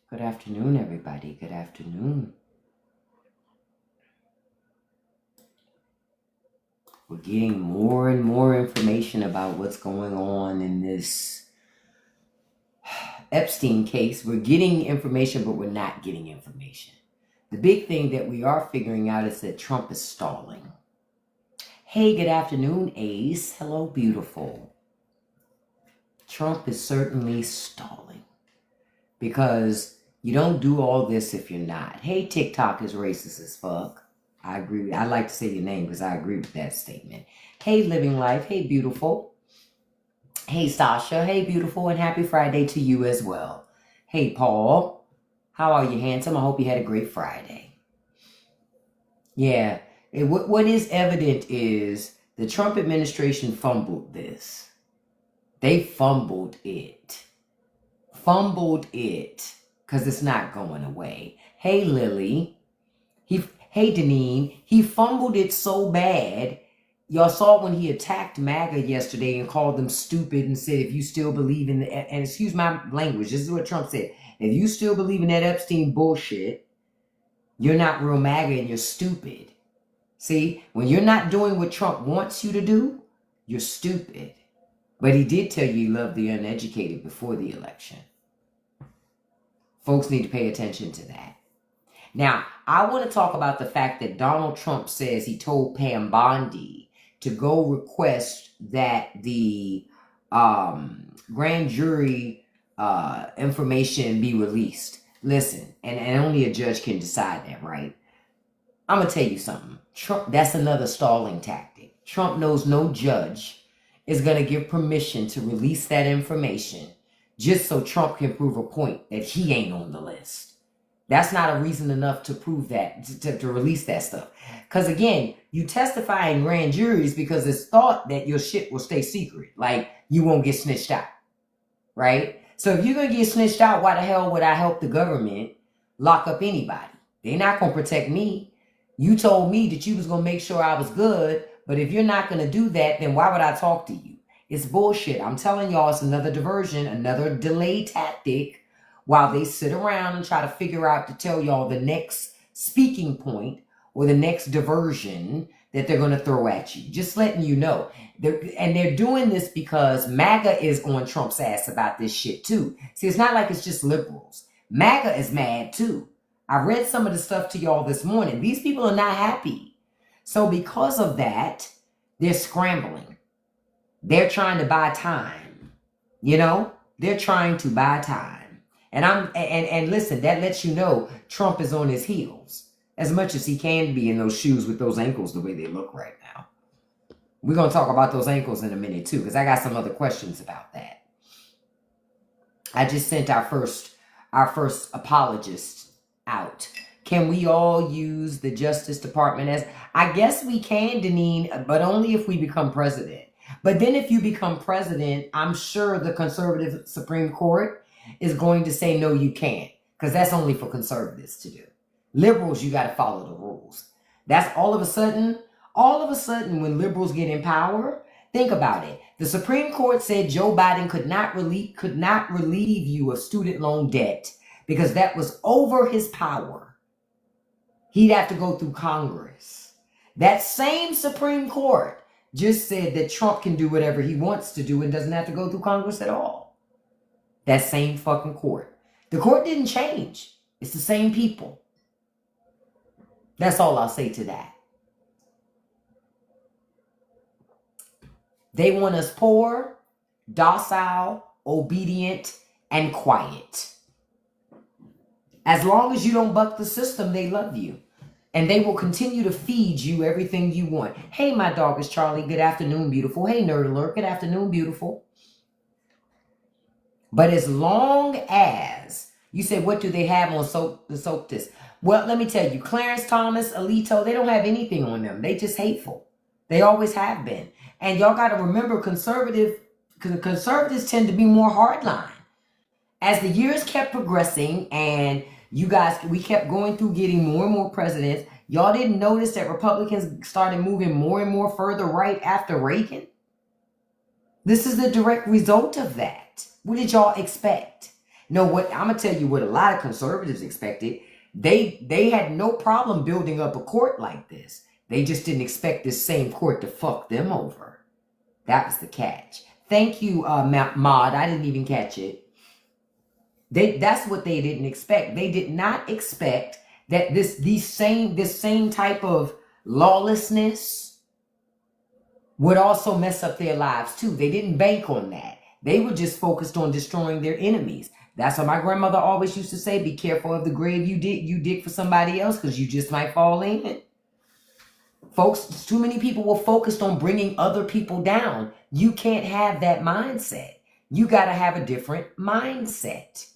Good afternoon, everybody. Good afternoon. We're getting more and more information about what's going on in this Epstein case. We're getting information, but we're not getting information. The big thing that we are figuring out is that Trump is stalling. Hey, good afternoon, Ace. Hello, beautiful. Trump is certainly stalling because you don't do all this if you're not. Hey, TikTok is racist as fuck. I agree. I like to say your name because I agree with that statement. Hey, Living Life. Hey, beautiful. Hey, Sasha. Hey, beautiful. And happy Friday to you as well. Hey, Paul. How are you, handsome? I hope you had a great Friday. Yeah. What is evident is the Trump administration fumbled this. They fumbled it. Fumbled it because it's not going away. Hey, Lily. Hey, Deneen. He fumbled it so bad. Y'all saw when he attacked MAGA yesterday and called them stupid and said, if you still believe in and excuse my language, this is what Trump said. If you still believe in that Epstein bullshit, you're not real MAGA and you're stupid. See, when you're not doing what Trump wants you to do, you're stupid. But he did tell you he loved the uneducated before the election. Folks need to pay attention to that. Now, I want to talk about the fact that Donald Trump says he told Pam Bondi to go request that the grand jury information be released. Listen, and only a judge can decide that, right? I'm going to tell you something. Trump, that's another stalling tactic. Trump knows no judge is going to give permission to release that information just so Trump can prove a point that he ain't on the list. That's not a reason enough to prove that, to release that stuff. Because again, you testify in grand juries because it's thought that your shit will stay secret. Like, you won't get snitched out, right? So if you're going to get snitched out, why the hell would I help the government lock up anybody? They're not going to protect me. You told me that you was going to make sure I was good, but if you're not going to do that, then why would I talk to you? It's bullshit. I'm telling y'all, it's another diversion, another delay tactic, while they sit around and try to figure out to tell y'all the next speaking point or the next diversion that they're going to throw at you. Just letting you know. They're doing this because MAGA is on Trump's ass about this shit too. See, it's not like it's just liberals. MAGA is mad too. I read some of the stuff to y'all this morning. These people are not happy. So because of that, they're scrambling. They're trying to buy time. You know? They're trying to buy time. And listen, that lets you know Trump is on his heels as much as he can be in those shoes with those ankles the way they look right now. We're going to talk about those ankles in a minute too, because I got some other questions about that. I just sent our first apologist out. Can we all use the Justice Department as, I guess we can, Deneen, but only if we become president. But then if you become president, I'm sure the conservative Supreme Court is going to say, no, you can't, because that's only for conservatives to do. Liberals, you got to follow the rules. That's all of a sudden, when liberals get in power, think about it. The Supreme Court said Joe Biden could not relieve you of student loan debt because that was over his power. He'd have to go through Congress. That same Supreme Court just said that Trump can do whatever he wants to do and doesn't have to go through Congress at all. That same fucking court. The court didn't change. It's the same people. That's all I'll say to that. They want us poor, docile, obedient, and quiet. As long as you don't buck the system, they love you. And they will continue to feed you everything you want. Hey, my dog is Charlie. Good afternoon, beautiful. Hey, Nerd Alert. Good afternoon, beautiful. But as long as you say, what do they have on the soap disc? Well, let me tell you, Clarence Thomas, Alito, they don't have anything on them. They just hateful. They always have been. And y'all got to remember, conservatives tend to be more hardline. As the years kept progressing and we kept going through getting more and more presidents, y'all didn't notice that Republicans started moving more and more further right after Reagan? This is the direct result of that. What did y'all expect? No, what I'm gonna tell you what a lot of conservatives expected. They had no problem building up a court like this. They just didn't expect this same court to fuck them over. That was the catch. Thank you, Maud. I didn't even catch it. That's what they didn't expect. They did not expect that this same type of lawlessness would also mess up their lives too. They didn't bank on that. They were just focused on destroying their enemies. That's what my grandmother always used to say, be careful of the grave you dig for somebody else, because you just might fall in it. Folks, too many people were focused on bringing other people down. You can't have that mindset. You got to have a different mindset.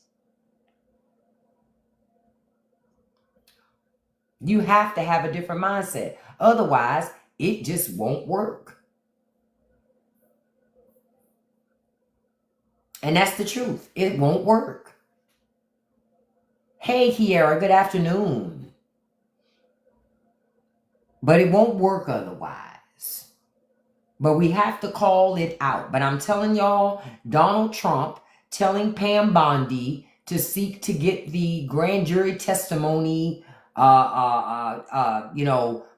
You have to have a different mindset. Otherwise, it just won't work. And that's the truth. It won't work. Hey, Kiara, good afternoon. But it won't work otherwise. But we have to call it out. But I'm telling y'all, Donald Trump telling Pam Bondi to seek to get the grand jury testimony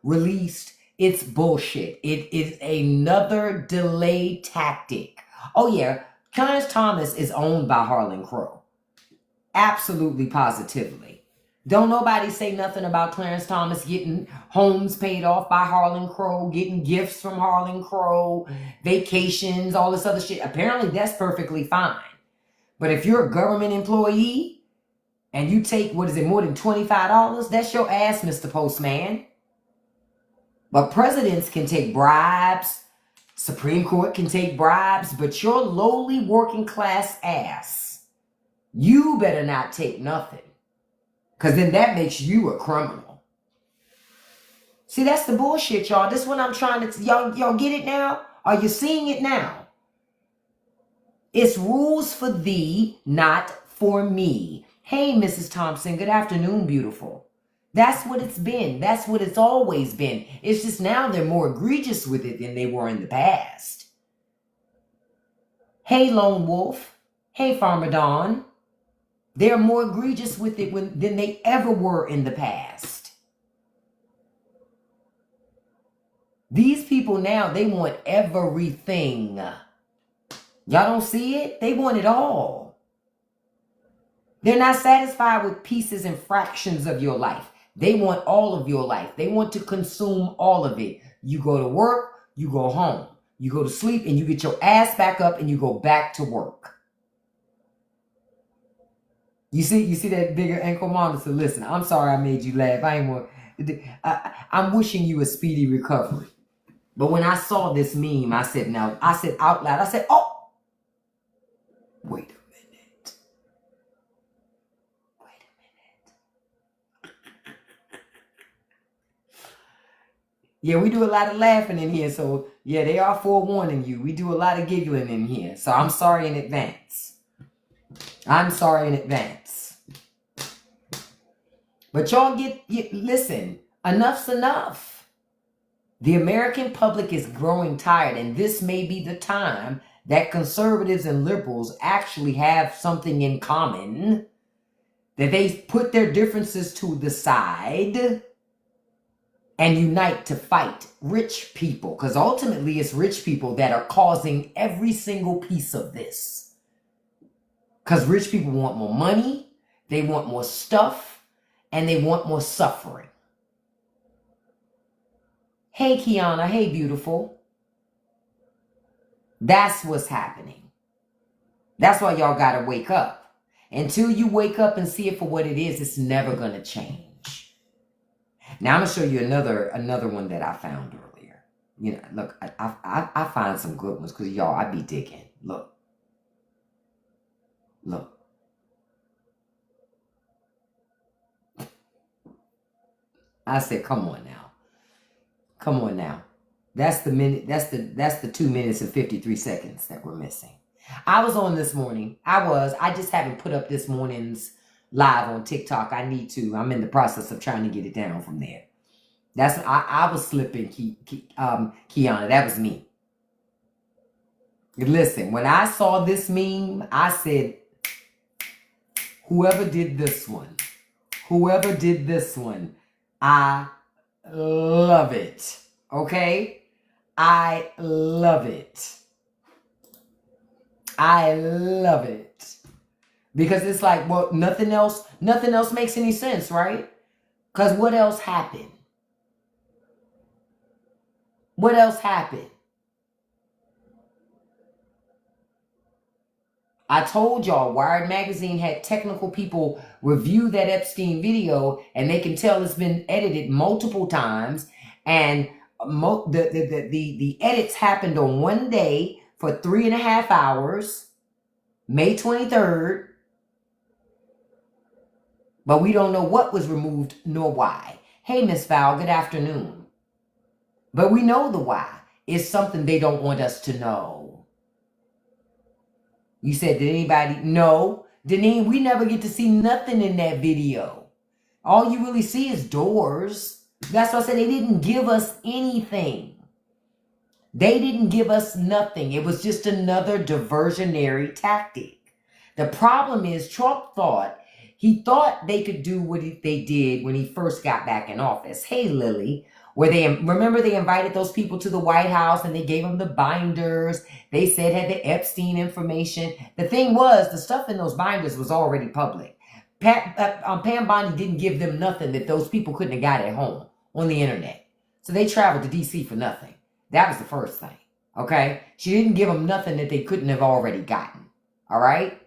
released. It's bullshit. It is another delay tactic. Oh yeah, Clarence Thomas is owned by Harlan Crow. Absolutely, positively. Don't nobody say nothing about Clarence Thomas getting homes paid off by Harlan Crow, getting gifts from Harlan Crow, vacations, all this other shit. Apparently, that's perfectly fine. But if you're a government employee and you take, more than $25, that's your ass, Mr. Postman. But presidents can take bribes. Supreme Court can take bribes. But your lowly working class ass, you better not take nothing. Because then that makes you a criminal. See, that's the bullshit, y'all. This is what I'm trying to... Y'all get it now? Are you seeing it now? It's rules for thee, not for me. Hey, Mrs. Thompson. Good afternoon, beautiful. That's what it's been. That's what it's always been. It's just now they're more egregious with it than they were in the past. Hey, Lone Wolf. Hey, Farmer Don. They're more egregious with it than they ever were in the past. These people now, they want everything. Y'all don't see it? They want it all. They're not satisfied with pieces and fractions of your life. They want all of your life. They want to consume all of it. You go to work, you go home. You go to sleep and you get your ass back up and you go back to work. You see that bigger ankle monitor? Listen, I'm sorry I made you laugh. I'm wishing you a speedy recovery. But when I saw this meme, I said out loud, oh, wait a minute. Yeah, we do a lot of laughing in here. So yeah, they are forewarning you. We do a lot of giggling in here. So I'm sorry in advance. But y'all listen, enough's enough. The American public is growing tired, and this may be the time that conservatives and liberals actually have something in common, that they put their differences to the side and unite to fight rich people, because ultimately it's rich people that are causing every single piece of this. Because rich people want more money, they want more stuff, and they want more suffering. Hey, Kiana. Hey, beautiful. That's what's happening. That's why y'all got to wake up. Until you wake up and see it for what it is, it's never going to change. Now, I'm going to show you another one that I found earlier. You know, look, I find some good ones because, y'all, I be digging. Look. I said, come on now. That's the minute. That's the 2 minutes and 53 seconds that we're missing. I was on this morning. I just haven't put up this morning's live on TikTok. I need to. I'm in the process of trying to get it down from there. I was slipping, Kiana. That was me. Listen, when I saw this meme, I said, Whoever did this one, I love it. Okay? I love it. I love it. Because it's like, well, nothing else makes any sense, right? Because what else happened? What else happened? I told y'all Wired Magazine had technical people review that Epstein video, and they can tell it's been edited multiple times, and the edits happened on one day for 3.5 hours, May 23rd, but we don't know what was removed nor why. Hey, Miss Val, good afternoon. But we know the why. It's something they don't want us to know. You said, did anybody? No. Deneen, we never get to see nothing in that video. All you really see is doors. That's why I said they didn't give us anything. They didn't give us nothing. It was just another diversionary tactic. The problem is Trump thought they could do what they did when he first got back in office. Hey, Lily, where they invited those people to the White House and they gave them the binders. They said had the Epstein information. The thing was, the stuff in those binders was already public. Pam Bondi didn't give them nothing that those people couldn't have got at home on the internet. So they traveled to D.C. for nothing. That was the first thing. Okay? She didn't give them nothing that they couldn't have already gotten. All right?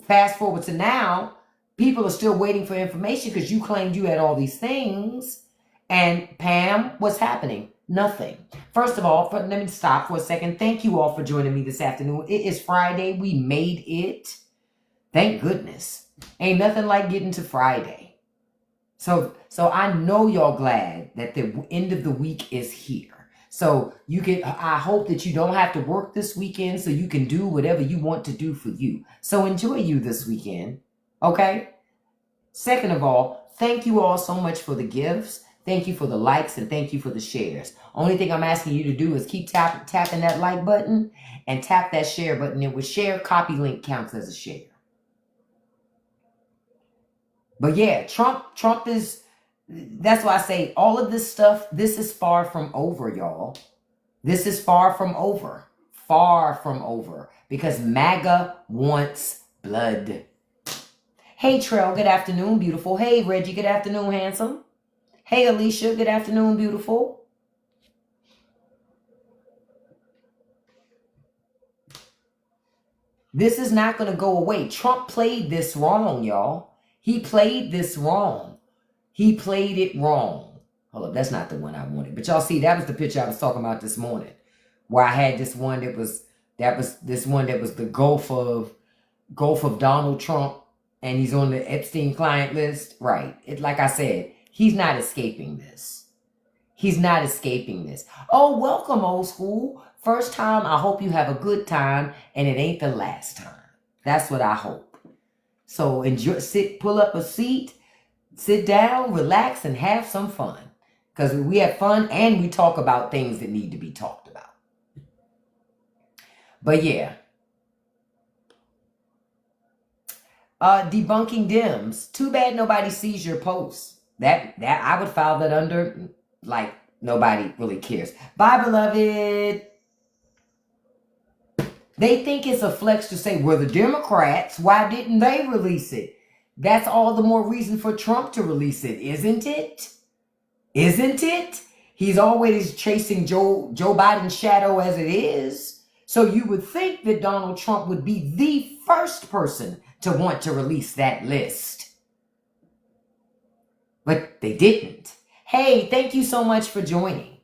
Fast forward to now, people are still waiting for information because you claimed you had all these things. And Pam, what's happening? Nothing. First of all, let me stop for a second. Thank you all for joining me this afternoon. It is Friday. We made it. Thank goodness. Ain't nothing like getting to Friday. So I know y'all glad that the end of the week is here. So I hope that you don't have to work this weekend so you can do whatever you want to do for you. So enjoy you this weekend. Okay? Second of all, thank you all so much for the gifts. Thank you for the likes and thank you for the shares. Only thing I'm asking you to do is keep tapping that like button and tap that share button. It will share, copy link counts as a share. But yeah, Trump is, that's why I say all of this stuff, this is far from over, y'all. This is far from over. Far from over. Because MAGA wants blood. Hey, Trell, good afternoon, beautiful. Hey, Reggie, good afternoon, handsome. Hey, Alicia, good afternoon, beautiful. This is not going to go away. Trump played this wrong, y'all. He played this wrong. He played it wrong. Hold up, that's not the one I wanted. But y'all see, that was the picture I was talking about this morning. Where I had this one that was the Gulf of Donald Trump. And he's on the Epstein client list. Right. Like I said, he's not escaping this. He's not escaping this. Oh, welcome, old school. First time, I hope you have a good time, and it ain't the last time. That's what I hope. So enjoy, pull up a seat, sit down, relax, and have some fun. Because we have fun, and we talk about things that need to be talked about. But yeah. Debunking Dems. Too bad nobody sees your posts. That I would file that under, like, nobody really cares. Bye, beloved. They think it's a flex to say, well, the Democrats, why didn't they release it? That's all the more reason for Trump to release it, isn't it? Isn't it? He's always chasing Joe Biden's shadow as it is. So you would think that Donald Trump would be the first person to want to release that list. But they didn't. Hey, thank you so much for joining.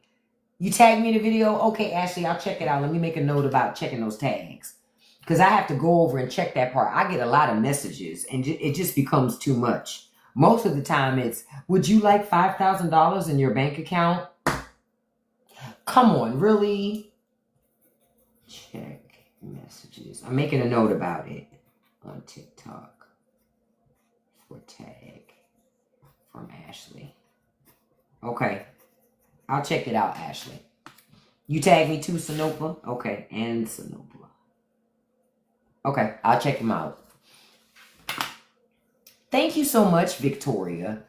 You tagged me in the video? Okay, Ashley, I'll check it out. Let me make a note about checking those tags. Because I have to go over and check that part. I get a lot of messages, and it just becomes too much. Most of the time it's, would you like $5,000 in your bank account? Come on, really? Check messages. I'm making a note about it on TikTok for tag from Ashley. Okay. I'll check it out, Ashley. You tag me too, Sanopa? Okay, and Sanopa. Okay, I'll check him out. Thank you so much, Victoria.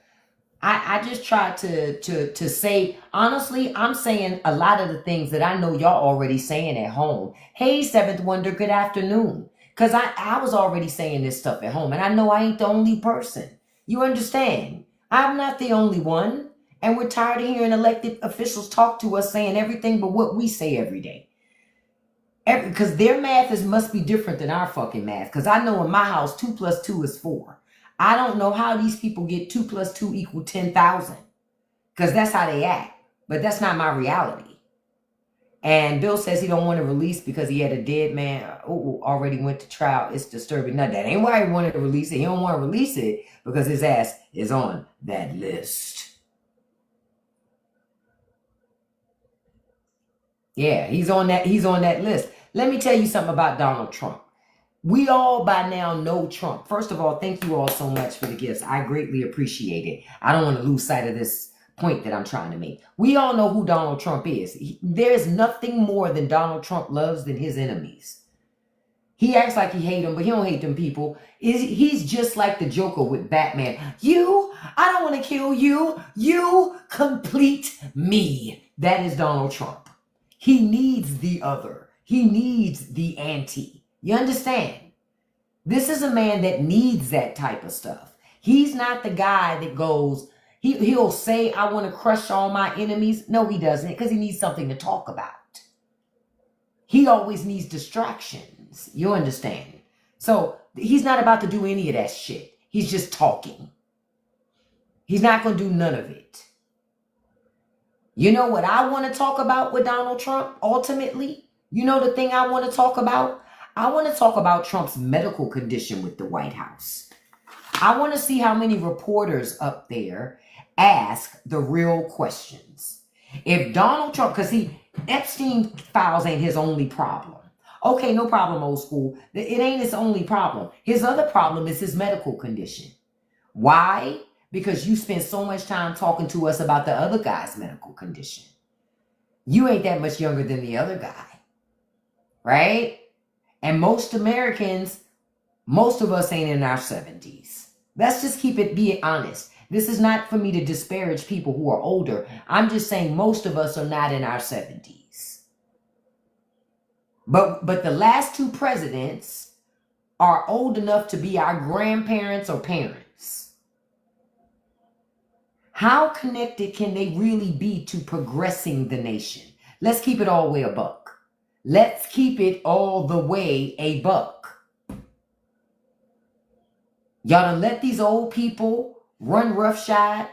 I just tried to say, honestly, I'm saying a lot of the things that I know y'all already saying at home. Hey, Seventh Wonder, good afternoon. Because I was already saying this stuff at home, and I know I ain't the only person. You understand? I'm not the only one. And we're tired of hearing elected officials talk to us saying everything but what we say every day. Because their math must be different than our fucking math. Because I know in my house, 2 plus 2 is 4. I don't know how these people get 2 plus 2 equal 10,000. Because that's how they act. But that's not my reality. And Bill says he don't want to release because he had a dead man already went to trial. It's disturbing. No, that ain't why he wanted to release it. He don't want to release it because his ass is on that list. Yeah, he's on that list. Let me tell you something about Donald Trump. We all by now know Trump. First of all, thank you all so much for the gifts. I greatly appreciate it. I don't want to lose sight of this point that I'm trying to make. We all know who Donald Trump is. There's nothing more than Donald Trump loves than his enemies. He acts like he hates them, but he don't hate them people. He's just like the Joker with Batman. I don't want to kill you. You complete me. That is Donald Trump. He needs the other. He needs the anti. You understand? This is a man that needs that type of stuff. He's not the guy that goes, he'll say, I want to crush all my enemies. No, he doesn't, because he needs something to talk about. He always needs distractions. You understand? So he's not about to do any of that shit. He's just talking. He's not going to do none of it. You know what I want to talk about with Donald Trump, ultimately? You know the thing I want to talk about? I want to talk about Trump's medical condition with the White House. I want to see how many reporters up there ask the real questions. If Donald Trump, because Epstein files ain't his only problem. Okay, no problem, old school. It ain't his only problem. His other problem is his medical condition. Why? Because you spend so much time talking to us about the other guy's medical condition. You ain't that much younger than the other guy. Right? And most Americans, most of us ain't in our 70s. Let's just be honest. This is not for me to disparage people who are older. I'm just saying most of us are not in our 70s. But the last 2 presidents are old enough to be our grandparents or parents. How connected can they really be to progressing the nation? Let's keep it all the way a buck. Let's keep it all the way a buck. Y'all done let these old people run roughshod,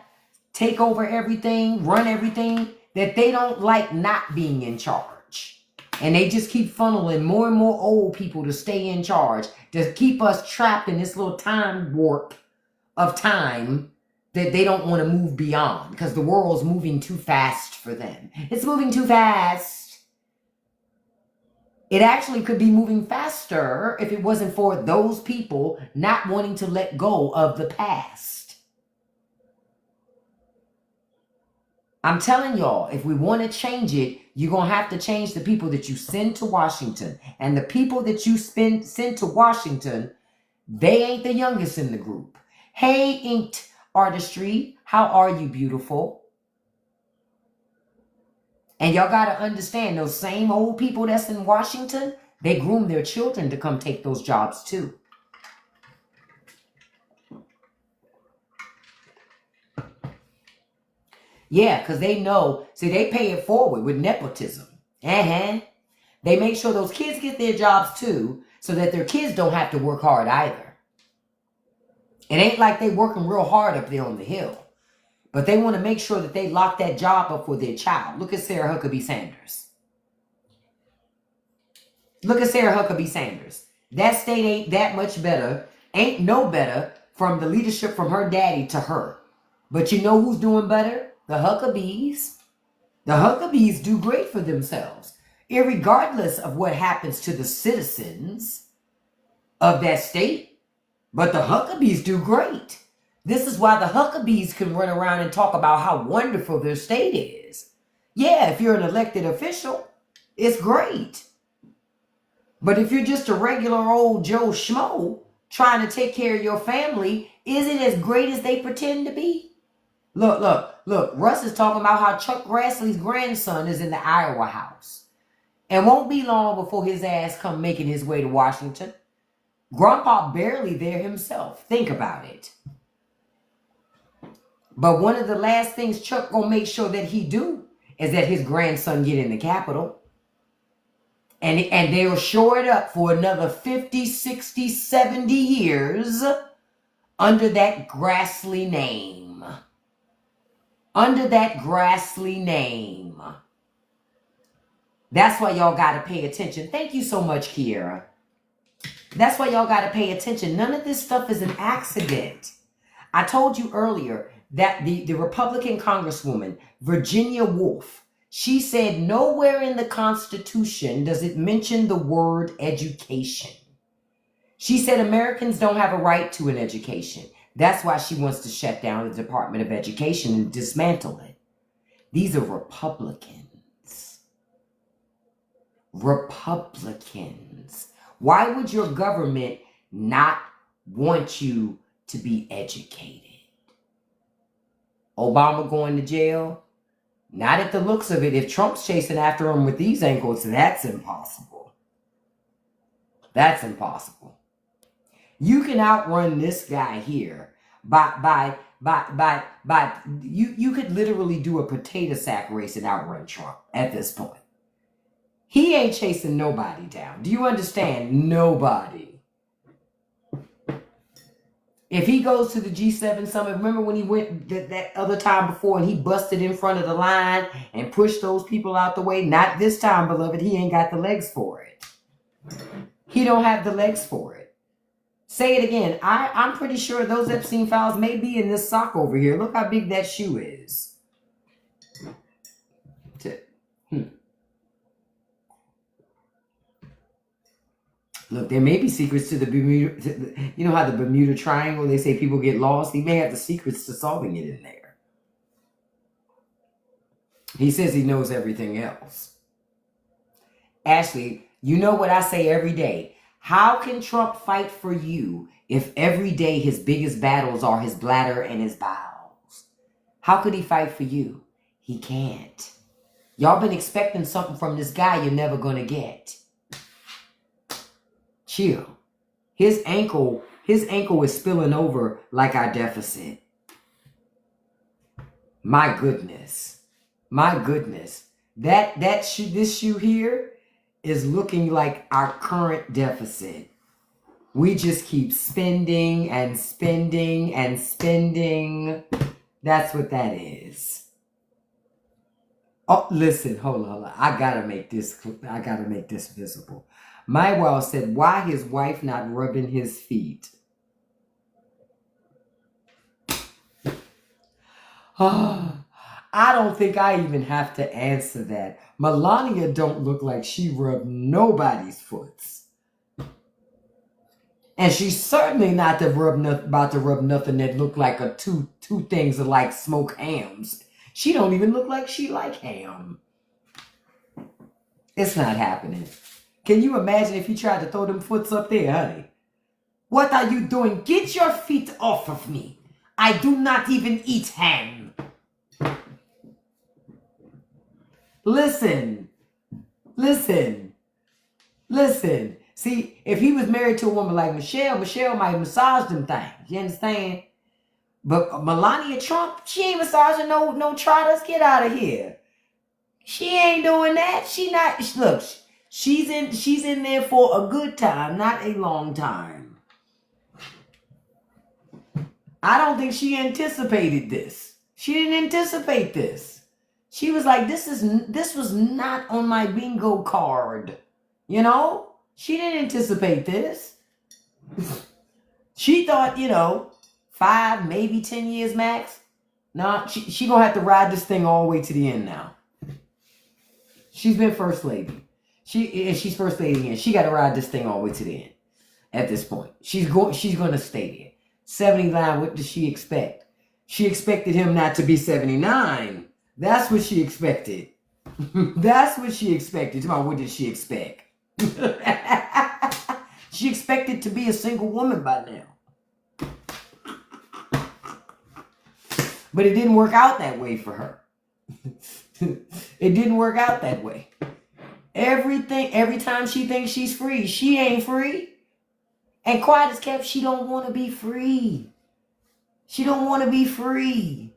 take over everything, run everything, that they don't like not being in charge. And they just keep funneling more and more old people to stay in charge, to keep us trapped in this little time warp of time that they don't want to move beyond because the world's moving too fast for them. It's moving too fast. It actually could be moving faster if it wasn't for those people not wanting to let go of the past. I'm telling y'all, if we want to change it, you're going to have to change the people that you send to Washington. And the people that you send to Washington, they ain't the youngest in the group. Hey, Inked Artistry, how are you, beautiful? And y'all got to understand, those same old people that's in Washington, they groom their children to come take those jobs too. Yeah, because they know, see, they pay it forward with nepotism. They make sure those kids get their jobs too, so that their kids don't have to work hard either. It ain't like they working real hard up there on the hill. But they want to make sure that they lock that job up for their child. Look at Sarah Huckabee Sanders. Look at Sarah Huckabee Sanders. That state ain't that much better, ain't no better from the leadership from her daddy to her. But you know who's doing better? The Huckabees. The Huckabees do great for themselves, irregardless of what happens to the citizens of that state. But the Huckabees do great. This is why the Huckabees can run around and talk about how wonderful their state is. Yeah, if you're an elected official, it's great. But if you're just a regular old Joe Schmo trying to take care of your family Is it as great as they pretend to be? Look. Russ is talking about how Chuck Grassley's grandson is in the Iowa House. And won't be long before his ass come making his way to Washington. Grandpa barely there himself. Think about it. But one of the last things Chuck gonna make sure that he do is that his grandson get in the Capitol. And they'll shore it up for another 50, 60, 70 years under that Grassley name. Under that Grassley name. That's why y'all got to pay attention. Thank you so much, Kiera. That's why y'all got to pay attention. None of this stuff is an accident. I told you earlier that the Republican Congresswoman, Virginia Woolf, she said nowhere in the Constitution does it mention the word education. She said Americans don't have a right to an education. That's why she wants to shut down the Department of Education and dismantle it. These are Republicans. Republicans. Why would your government not want you to be educated? Obama going to jail? Not at the looks of it. If Trump's chasing after him with these ankles, that's impossible. That's impossible. You can outrun this guy here by you could literally do a potato sack race and outrun Trump at this point. He ain't chasing nobody down. Do you understand? Nobody. If he goes to the G7 summit, remember when he went that other time before and he busted in front of the line and pushed those people out the way? Not this time, beloved. He ain't got the legs for it. He don't have the legs for it. Say it again. I'm pretty sure those Epstein files may be in this sock over here. Look how big that shoe is. Look, there may be secrets to the Bermuda. You know how the Bermuda Triangle, they say people get lost? He may have the secrets to solving it in there. He says he knows everything else. Ashley, you know what I say every day. How can Trump fight for you if every day his biggest battles are his bladder and his bowels? How could he fight for you? He can't. Y'all been expecting something from this guy you're never going to get. Chill. His ankle is spilling over like our deficit. My goodness. My goodness. This shoe here is looking like our current deficit. We just keep spending and spending and spending. That's what that is. Oh, listen, hold on. I gotta make this visible. Mywell said, why his wife not rubbing his feet? Oh, I don't think I even have to answer that. Melania don't look like she rubbed nobody's foots. And she's certainly not about to rub nothing that look like a two things are like smoked hams. She don't even look like she like ham. It's not happening. Can you imagine if he tried to throw them foots up there, honey? What are you doing? Get your feet off of me. I do not even eat ham. Listen. See, if he was married to a woman like Michelle might massage them things. You understand? But Melania Trump, she ain't massaging no trotters. Get out of here. She ain't doing that. Look, she's in there for a good time, not a long time. I don't think she anticipated this. She didn't anticipate this. She was like, this was not on my bingo card. You know? She didn't anticipate this. She thought, 5, maybe 10 years max. No, she gonna have to ride this thing all the way to the end now. She's been first lady. She's first lady again. She got to ride this thing all the way to the end. At this point, she's going to stay there. 79. What does she expect? She expected him not to be 79. That's what she expected. That's what she expected. What did she expect? She expected to be a single woman by now. But it didn't work out that way for her. It didn't work out that way. Every time she thinks she's free, she ain't free. And quiet as kept, she don't want to be free. She don't want to be free.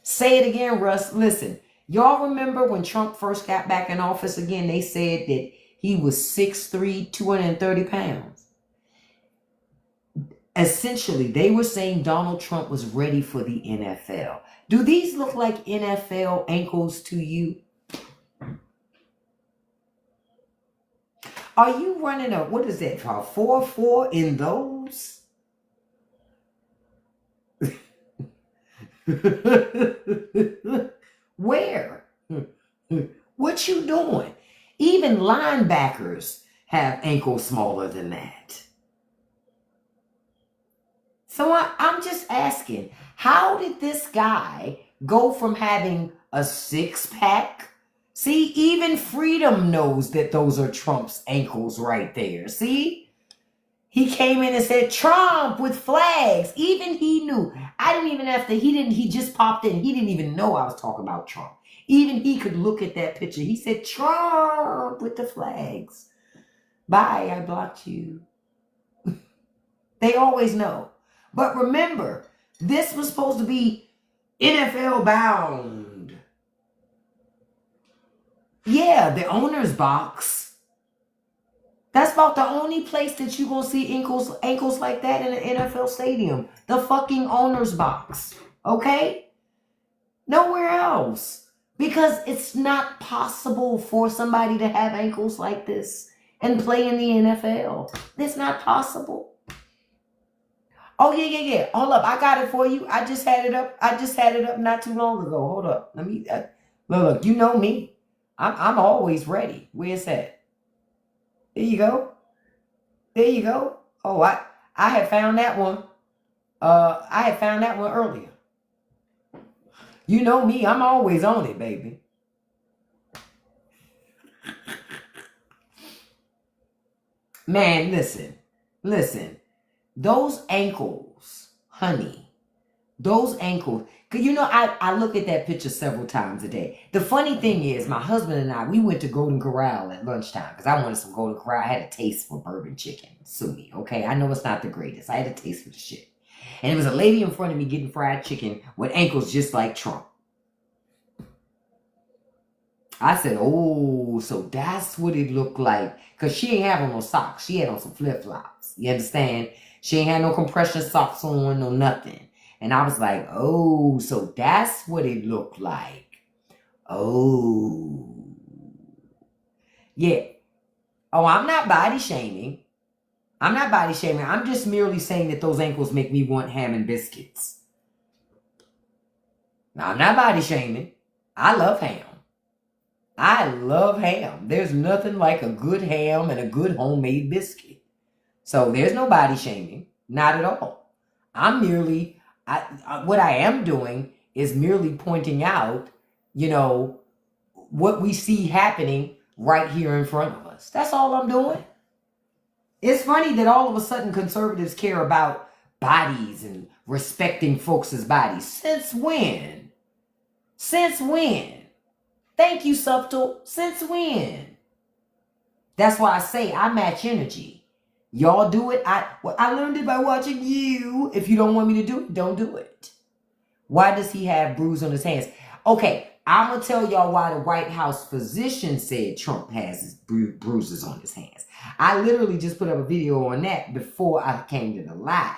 Say it again, Russ. Listen, y'all remember when Trump first got back in office again, they said that he was 6'3", 230 pounds. Essentially, they were saying Donald Trump was ready for the NFL. Do these look like NFL ankles to you? Are you running a, what is that, 4.4 in those? Where? What you doing? Even linebackers have ankles smaller than that. So I'm just asking, how did this guy go from having a six-pack? See, even Freedom knows that those are Trump's ankles right there. See? He came in and said, Trump with flags. Even he knew. I didn't even have to, he just popped in. He didn't even know I was talking about Trump. Even he could look at that picture. He said, Trump with the flags. Bye, I blocked you. They always know. But remember, this was supposed to be NFL bound. Yeah, the owner's box. That's about the only place that you're going to see ankles like that in an NFL stadium. The fucking owner's box. Okay? Nowhere else. Because it's not possible for somebody to have ankles like this and play in the NFL. It's not possible. Oh, yeah. Hold up. I got it for you. I just had it up not too long ago. Hold up. Let me, look, you know me. I'm always ready. Where's that? There you go. There you go. Oh, I had found that one. I had found that one earlier. You know me. I'm always on it, baby. Man, listen. Those ankles, honey, those ankles, because you know, I look at that picture several times a day. The funny thing is, my husband and I, we went to Golden Corral at lunchtime because I wanted some Golden Corral. I had a taste for bourbon chicken, sue me, okay? I know it's not the greatest. I had a taste for the shit. And there was a lady in front of me getting fried chicken with ankles just like Trump. I said, oh, so that's what it looked like. Because she ain't have on no socks. She had on some flip-flops. You understand? She ain't had no compression socks on, no nothing. And I was like, oh, so that's what it looked like. Oh. Yeah. Oh, I'm not body shaming. I'm just merely saying that those ankles make me want ham and biscuits. Now, I'm not body shaming. I love ham. There's nothing like a good ham and a good homemade biscuit. So there's no body shaming. Not at all. I'm merely, what I am doing is merely pointing out, you know, what we see happening right here in front of us. That's all I'm doing. It's funny that all of a sudden conservatives care about bodies and respecting folks' bodies. Since when? Thank you, Subtle. Since when? That's why I say I match energy. Y'all do it. I learned it by watching you. If you don't want me to do it, don't do it. Why does he have bruise on his hands? Okay, I'm going to tell y'all why the White House physician said Trump has his bruises on his hands. I literally just put up a video on that before I came to the live.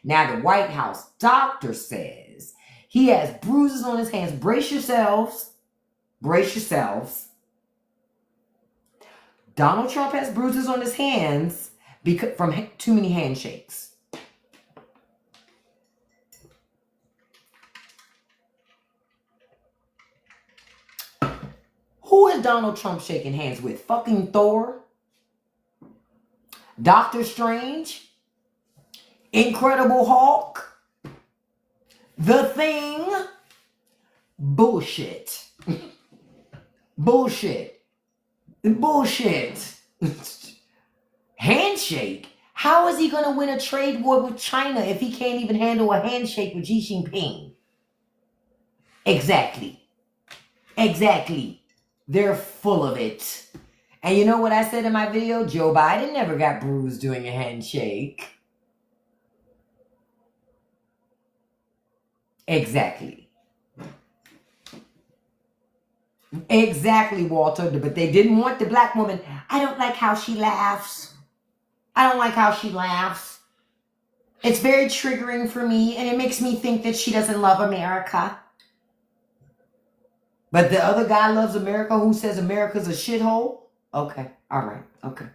Now, the White House doctor says he has bruises on his hands. Brace yourselves. Donald Trump has bruises on his hands from too many handshakes. Who is Donald Trump shaking hands with? Fucking Thor? Doctor Strange? Incredible Hulk? The Thing? Bullshit. Bullshit. Handshake? How is he going to win a trade war with China if he can't even handle a handshake with Xi Jinping? Exactly. Exactly. They're full of it. And you know what I said in my video? Joe Biden never got bruised doing a handshake. Exactly. Exactly, Walter. But they didn't want the black woman. I don't like how she laughs. I don't like how she laughs. It's very triggering for me, and it makes me think that she doesn't love America. But the other guy loves America who says America's a shithole? Okay. All right. Okay.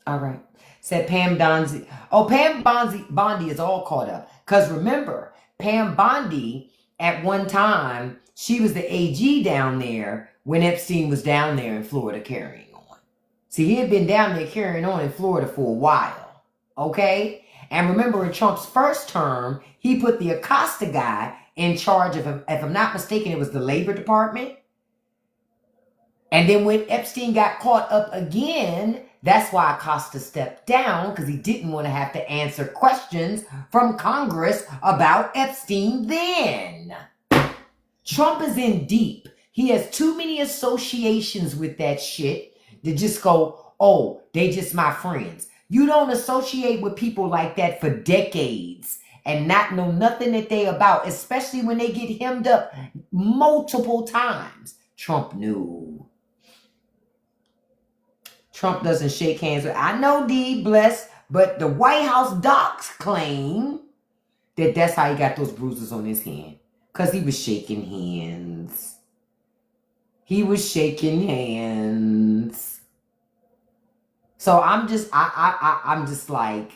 All right. Said Pam Bondi. Oh, Pam Bondi is all caught up. Because remember, Pam Bondi, at one time, she was the AG down there when Epstein was down there in Florida carrying on. See, he had been down there carrying on in Florida for a while. Okay? And remember, in Trump's first term, he put the Acosta guy in charge of, if I'm not mistaken, it was the Labor Department. And then when Epstein got caught up again, that's why Acosta stepped down, because he didn't want to have to answer questions from Congress about Epstein then. Trump is in deep. He has too many associations with that shit to just go, oh, they just my friends. You don't associate with people like that for decades and not know nothing that they about, especially when they get hemmed up multiple times. Trump knew. Trump doesn't shake hands with, I know D, bless, but the White House docs claim that that's how he got those bruises on his hand. Because he was shaking hands. He was shaking hands. So I'm just, I'm just like,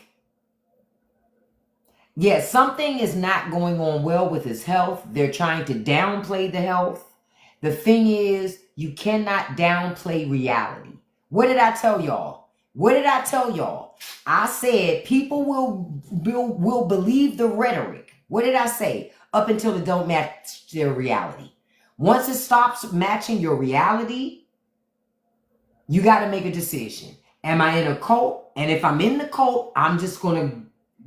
yeah, something is not going on well with his health. They're trying to downplay the health. The thing is, you cannot downplay reality. What did I tell y'all? What did I tell y'all? I said people will believe the rhetoric. What did I say? Up until it don't match their reality. Once it stops matching your reality, you got to make a decision. Am I in a cult? And if I'm in the cult, I'm just going to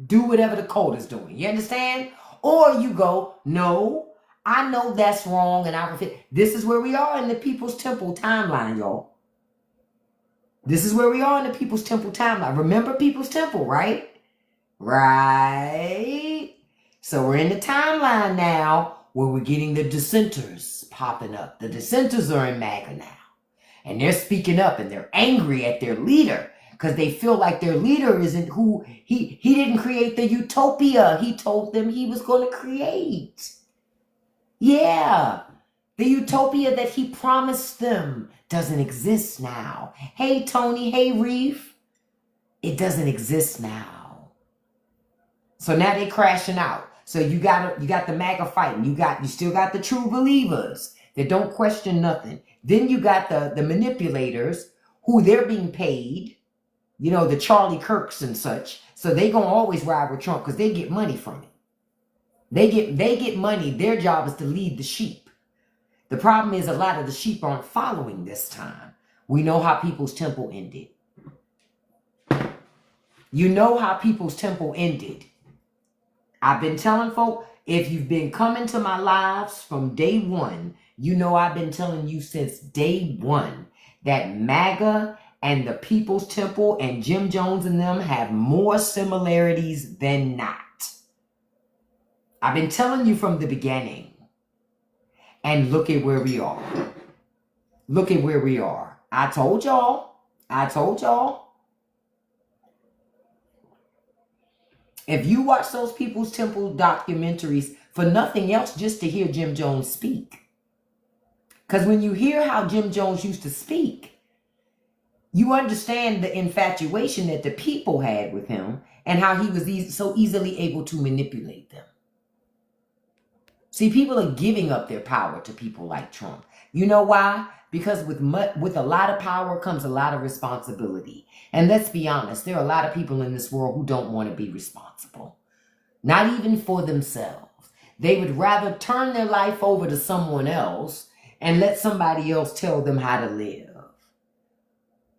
do whatever the cult is doing. You understand? Or you go, no, I know that's wrong. And I refuse. This is where we are in the People's Temple timeline, y'all. This is where we are in the People's Temple timeline. Remember People's Temple, right? Right. So we're in the timeline now where we're getting the dissenters popping up. The dissenters are in MAGA now. And they're speaking up and they're angry at their leader because they feel like their leader isn't who he didn't create the utopia he told them he was going to create. Yeah. The utopia that he promised them doesn't exist now. Hey, Tony. Hey, Reef. It doesn't exist now. So now they're crashing out. So you got the MAGA fighting. You still got the true believers that don't question nothing. Then you got the manipulators who they're being paid. You know, the Charlie Kirks and such. So they gonna always ride with Trump because they get money from it. They get money. Their job is to lead the sheep. The problem is a lot of the sheep aren't following this time. We know how People's Temple ended. You know how People's Temple ended. I've been telling folk, if you've been coming to my lives from day one, you know I've been telling you since day one that MAGA and the People's Temple and Jim Jones and them have more similarities than not. I've been telling you from the beginning. And look at where we are. Look at where we are. I told y'all. I told y'all. If you watch those People's Temple documentaries for nothing else, just to hear Jim Jones speak. Because when you hear how Jim Jones used to speak, you understand the infatuation that the people had with him and how he was so easily able to manipulate them. See, people are giving up their power to people like Trump. You know why? Because with a lot of power comes a lot of responsibility. And let's be honest, there are a lot of people in this world who don't want to be responsible. Not even for themselves. They would rather turn their life over to someone else and let somebody else tell them how to live.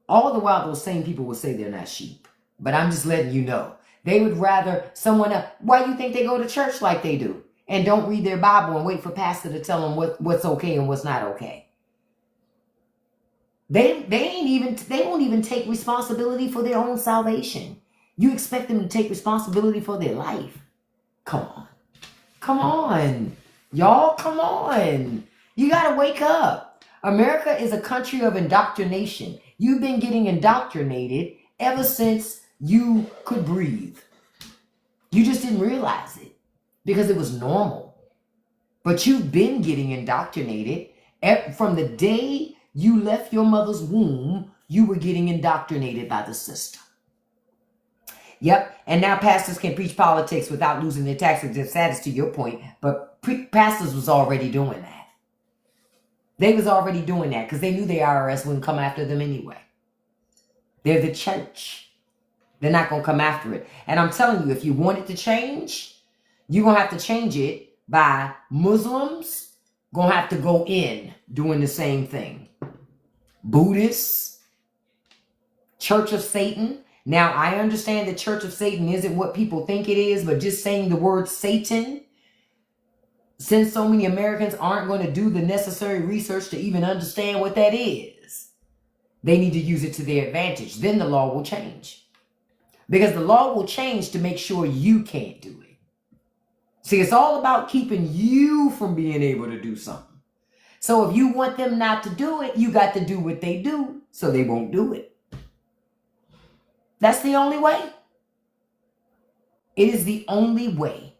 All the while, those same people will say they're not sheep. But I'm just letting you know. They would rather someone else. Why do you think they go to church like they do? and don't read their Bible and wait for pastor to tell them what's okay and what's not okay. They won't even take responsibility for their own salvation. You expect them to take responsibility for their life. Come on. Come on. Y'all, come on. You got to wake up. America is a country of indoctrination. You've been getting indoctrinated ever since you could breathe. You just didn't realize it because it was normal. But you've been getting indoctrinated from the day you left your mother's womb. You were getting indoctrinated by the system. Yep. And now pastors can preach politics without losing their tax exempt status, to your point. But pastors was already doing that. They was already doing that because they knew the IRS wouldn't come after them anyway. They're the church. They're not going to come after it. And I'm telling you, if you want it to change, you're going to have to change it by Muslims going to have to go in doing the same thing. Buddhists, Church of Satan. Now, I understand the Church of Satan isn't what people think it is, but just saying the word Satan, since so many Americans aren't going to do the necessary research to even understand what that is, they need to use it to their advantage. Then the law will change. Because the law will change to make sure you can't do it. See, it's all about keeping you from being able to do something. So if you want them not to do it, you got to do what they do so they won't do it. That's the only way. It is the only way.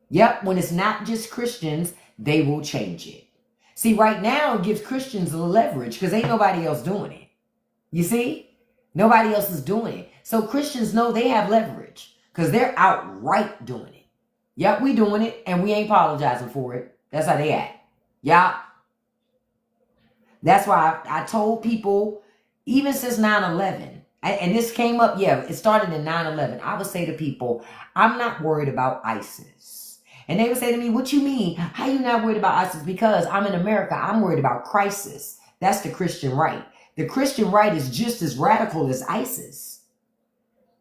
Yep, when it's not just Christians, they will change it. See, right now it gives Christians the leverage because ain't nobody else doing it. You see? Nobody else is doing it. So Christians know they have leverage because they're outright doing it. Yep, we doing it and we ain't apologizing for it. That's how they act. Yep. That's why I told people, even since 9/11, and this came up, it started in 9/11. I would say to people, I'm not worried about ISIS. And they would say to me, what you mean? How you not worried about ISIS? Because I'm in America, I'm worried about crisis. That's the Christian right. The Christian right is just as radical as ISIS.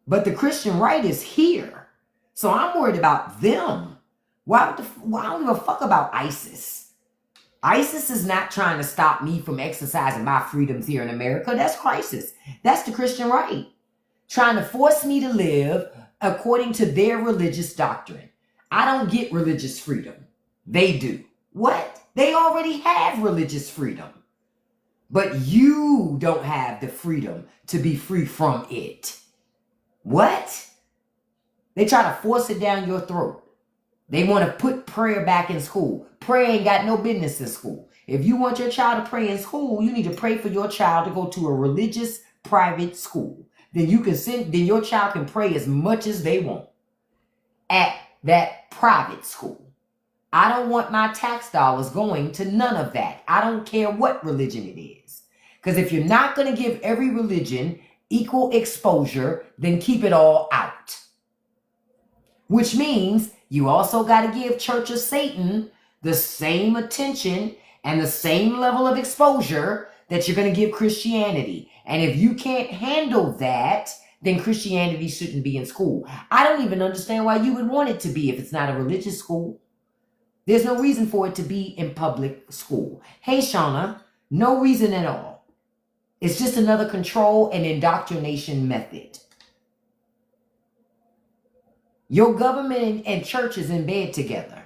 But the Christian right is here. So I'm worried about them. Why I don't give a fuck about ISIS. ISIS is not trying to stop me from exercising my freedoms here in America. That's crisis. That's the Christian right. Trying to force me to live according to their religious doctrine. I don't get religious freedom. They do. What? They already have religious freedom. But you don't have the freedom to be free from it. What? They try to force it down your throat. They want to put prayer back in school. Prayer ain't got no business in school. If you want your child to pray in school, you need to pray for your child to go to a religious private school. Then your child can pray as much as they want at that private school. I don't want my tax dollars going to none of that. I don't care what religion it is. Because if you're not going to give every religion equal exposure, then keep it all out. Which means you also got to give Church of Satan the same attention and the same level of exposure that you're going to give Christianity. And if you can't handle that, then Christianity shouldn't be in school. I don't even understand why you would want it to be if it's not a religious school. There's no reason for it to be in public school. Hey, Shauna, no reason at all. It's just another control and indoctrination method. Your government and church is in bed together.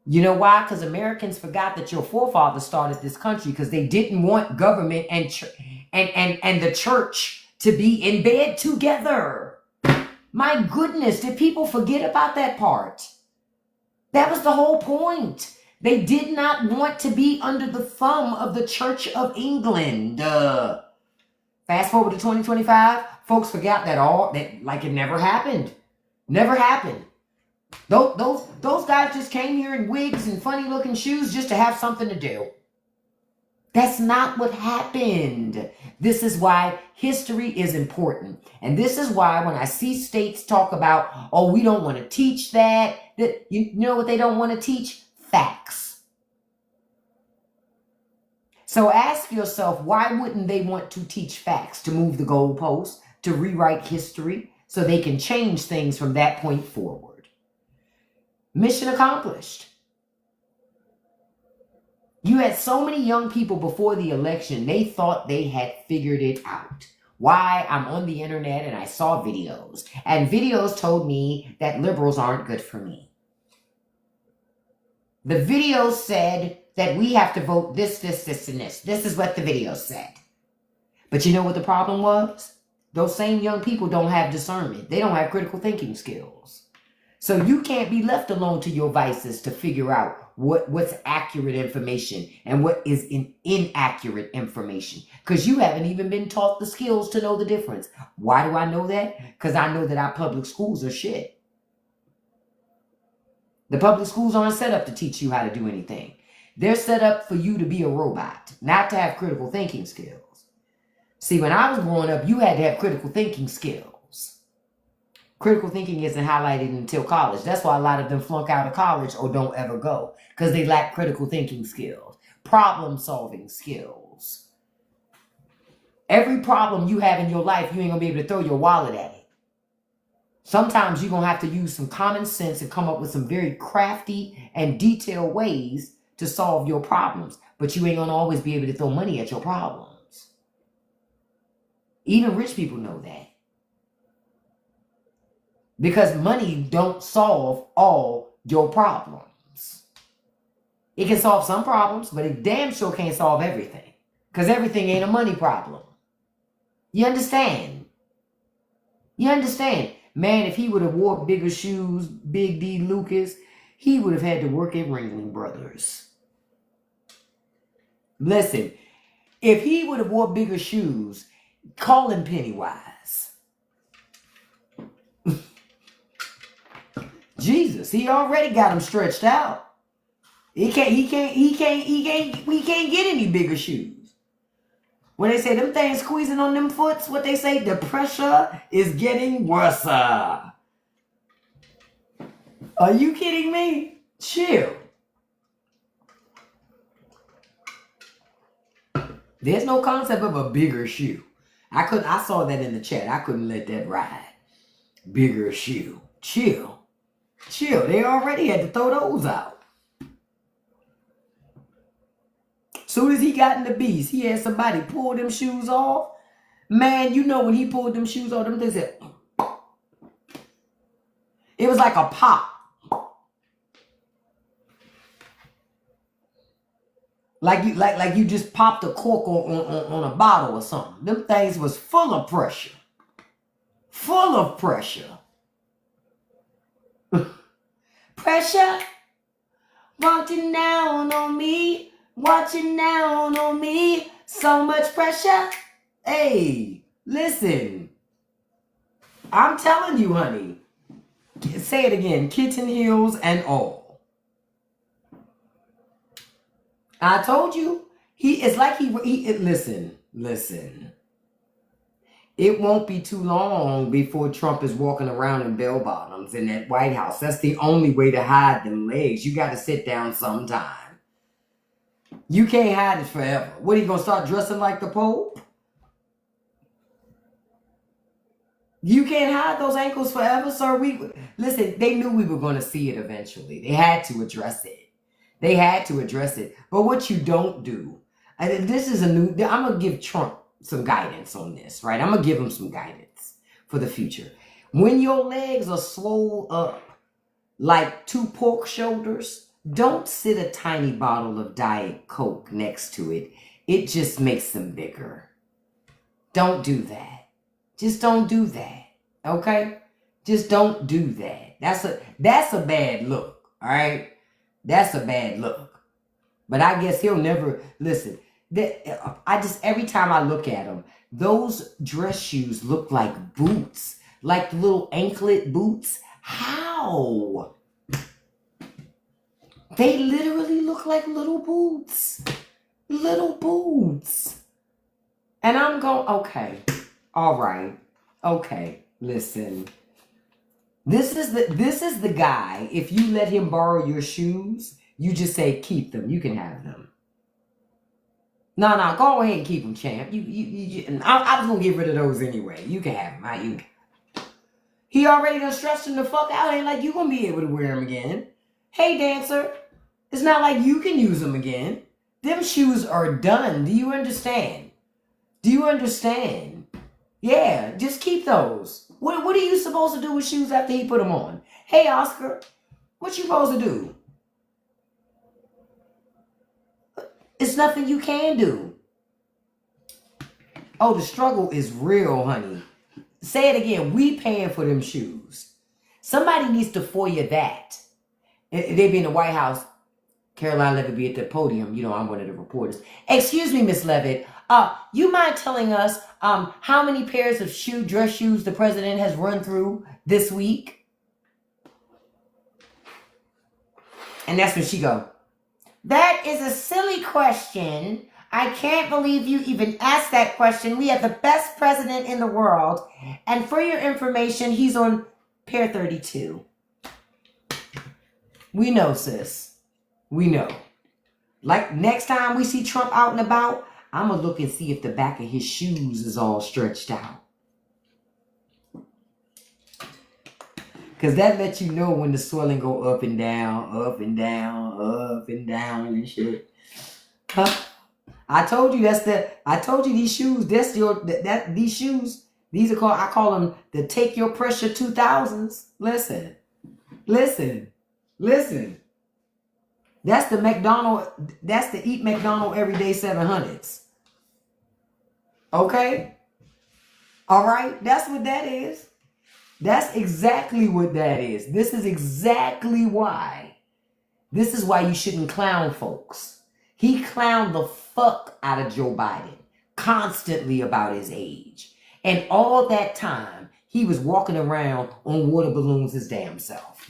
You know why? Because Americans forgot that your forefathers started this country because they didn't want government and the church to be in bed together. My goodness, did people forget about that part? That was the whole point. They did not want to be under the thumb of the Church of England. Fast forward to 2025, folks forgot that like it never happened. Never happened. Those guys just came here in wigs and funny looking shoes just to have something to do. That's not what happened. This is why history is important. And this is why when I see states talk about, oh, we don't want to teach that you know what they don't want to teach? Facts. So ask yourself, why wouldn't they want to teach facts? To move the goalposts, to rewrite history, so they can change things from that point forward. Mission accomplished. You had so many young people before the election, they thought they had figured it out. Why? I'm on the internet and I saw videos. And videos told me that liberals aren't good for me. The videos said that we have to vote this, this, this, and this. This is what the video said. But you know what the problem was? Those same young people don't have discernment. They don't have critical thinking skills. So you can't be left alone to your vices to figure out what's accurate information and what is inaccurate information. Because you haven't even been taught the skills to know the difference. Why do I know that? Because I know that our public schools are shit. The public schools aren't set up to teach you how to do anything. They're set up for you to be a robot, not to have critical thinking skills. See, when I was growing up, you had to have critical thinking skills. Critical thinking isn't highlighted until college. That's why a lot of them flunk out of college or don't ever go, because they lack critical thinking skills, problem-solving skills. Every problem you have in your life, you ain't going to be able to throw your wallet at it. Sometimes you're going to have to use some common sense and come up with some very crafty and detailed ways to solve your problems. But you ain't going to always be able to throw money at your problems. Even rich people know that. Because money don't solve all your problems. It can solve some problems, but it damn sure can't solve everything. Because everything ain't a money problem. You understand? You understand? Man, if he would have wore bigger shoes, Big D Lucas, he would have had to work at Ringling Brothers. Listen, if he would have wore bigger shoes, call him Pennywise. Jesus, he already got him stretched out. We can't get any bigger shoes. When they say them things squeezing on them foots, what they say, the pressure is getting worse. Are you kidding me? Chill. There's no concept of a bigger shoe. I saw that in the chat. I couldn't let that ride. Bigger shoe. Chill. Chill. They already had to throw those out. Soon as he got in the beast, he had somebody pull them shoes off. Man, you know when he pulled them shoes off, them things said, it was like a pop. Like you just popped a cork on a bottle or something. Them things was full of pressure. Full of pressure. Pressure wanting down on me. Watching down on me, so much pressure. Hey, listen. I'm telling you, honey. Say it again. Kitten heels and all. I told you. It's like listen. It won't be too long before Trump is walking around in bell bottoms in that White House. That's the only way to hide them legs. You got to sit down sometime. You can't hide it forever. What, are you going to start dressing like the Pope? You can't hide those ankles forever, sir. Listen, they knew we were going to see it eventually. They had to address it. They had to address it. But what you don't do, and this is I'm going to give Trump some guidance on this, right? I'm going to give him some guidance for the future. When your legs are swole up like two pork shoulders, don't sit a tiny bottle of Diet Coke next to it. It just makes them bigger. Don't do that. Just don't do that. Okay? Just don't do that. That's a bad look. All right? That's a bad look. But I guess he'll never listen. Every time I look at him, those dress shoes look like boots, like little anklet boots. How? They literally look like little boots. Little boots. And I'm going, okay. All right. Okay. Listen. This is the guy. If you let him borrow your shoes, you just say, keep them. You can have them. No, go ahead and keep them, champ. I was going to get rid of those anyway. You can have them. He already done stretched them the fuck out. Ain't like you going to be able to wear them again. Hey, dancer, it's not like you can use them again. Them shoes are done. Do you understand? Do you understand? Yeah, just keep those. What are you supposed to do with shoes after he put them on? Hey, Oscar, what you supposed to do? It's nothing you can do. Oh, the struggle is real, honey. Say it again. We paying for them shoes. Somebody needs to FOIA that. They be in the White House. Caroline Levitt be at the podium. You know, I'm one of the reporters. Excuse me, Miss Levitt. You mind telling us how many pairs of dress shoes the president has run through this week? And that's when she go, that is a silly question. I can't believe you even asked that question. We have the best president in the world. And for your information, he's on pair 32. We know, sis. We know. Like next time we see Trump out and about, I'm going to look and see if the back of his shoes is all stretched out. Because that lets you know when the swelling go up and down, up and down, up and down and shit. Huh? I told you these shoes, these shoes, these are called, I call them the Take Your Pressure 2000s. Listen. That's the Eat McDonald Everyday 700s. Okay? All right? That's what that is. That's exactly what that is. This is exactly why. This is why you shouldn't clown folks. He clowned the fuck out of Joe Biden constantly about his age. And all that time, he was walking around on water balloons his damn self.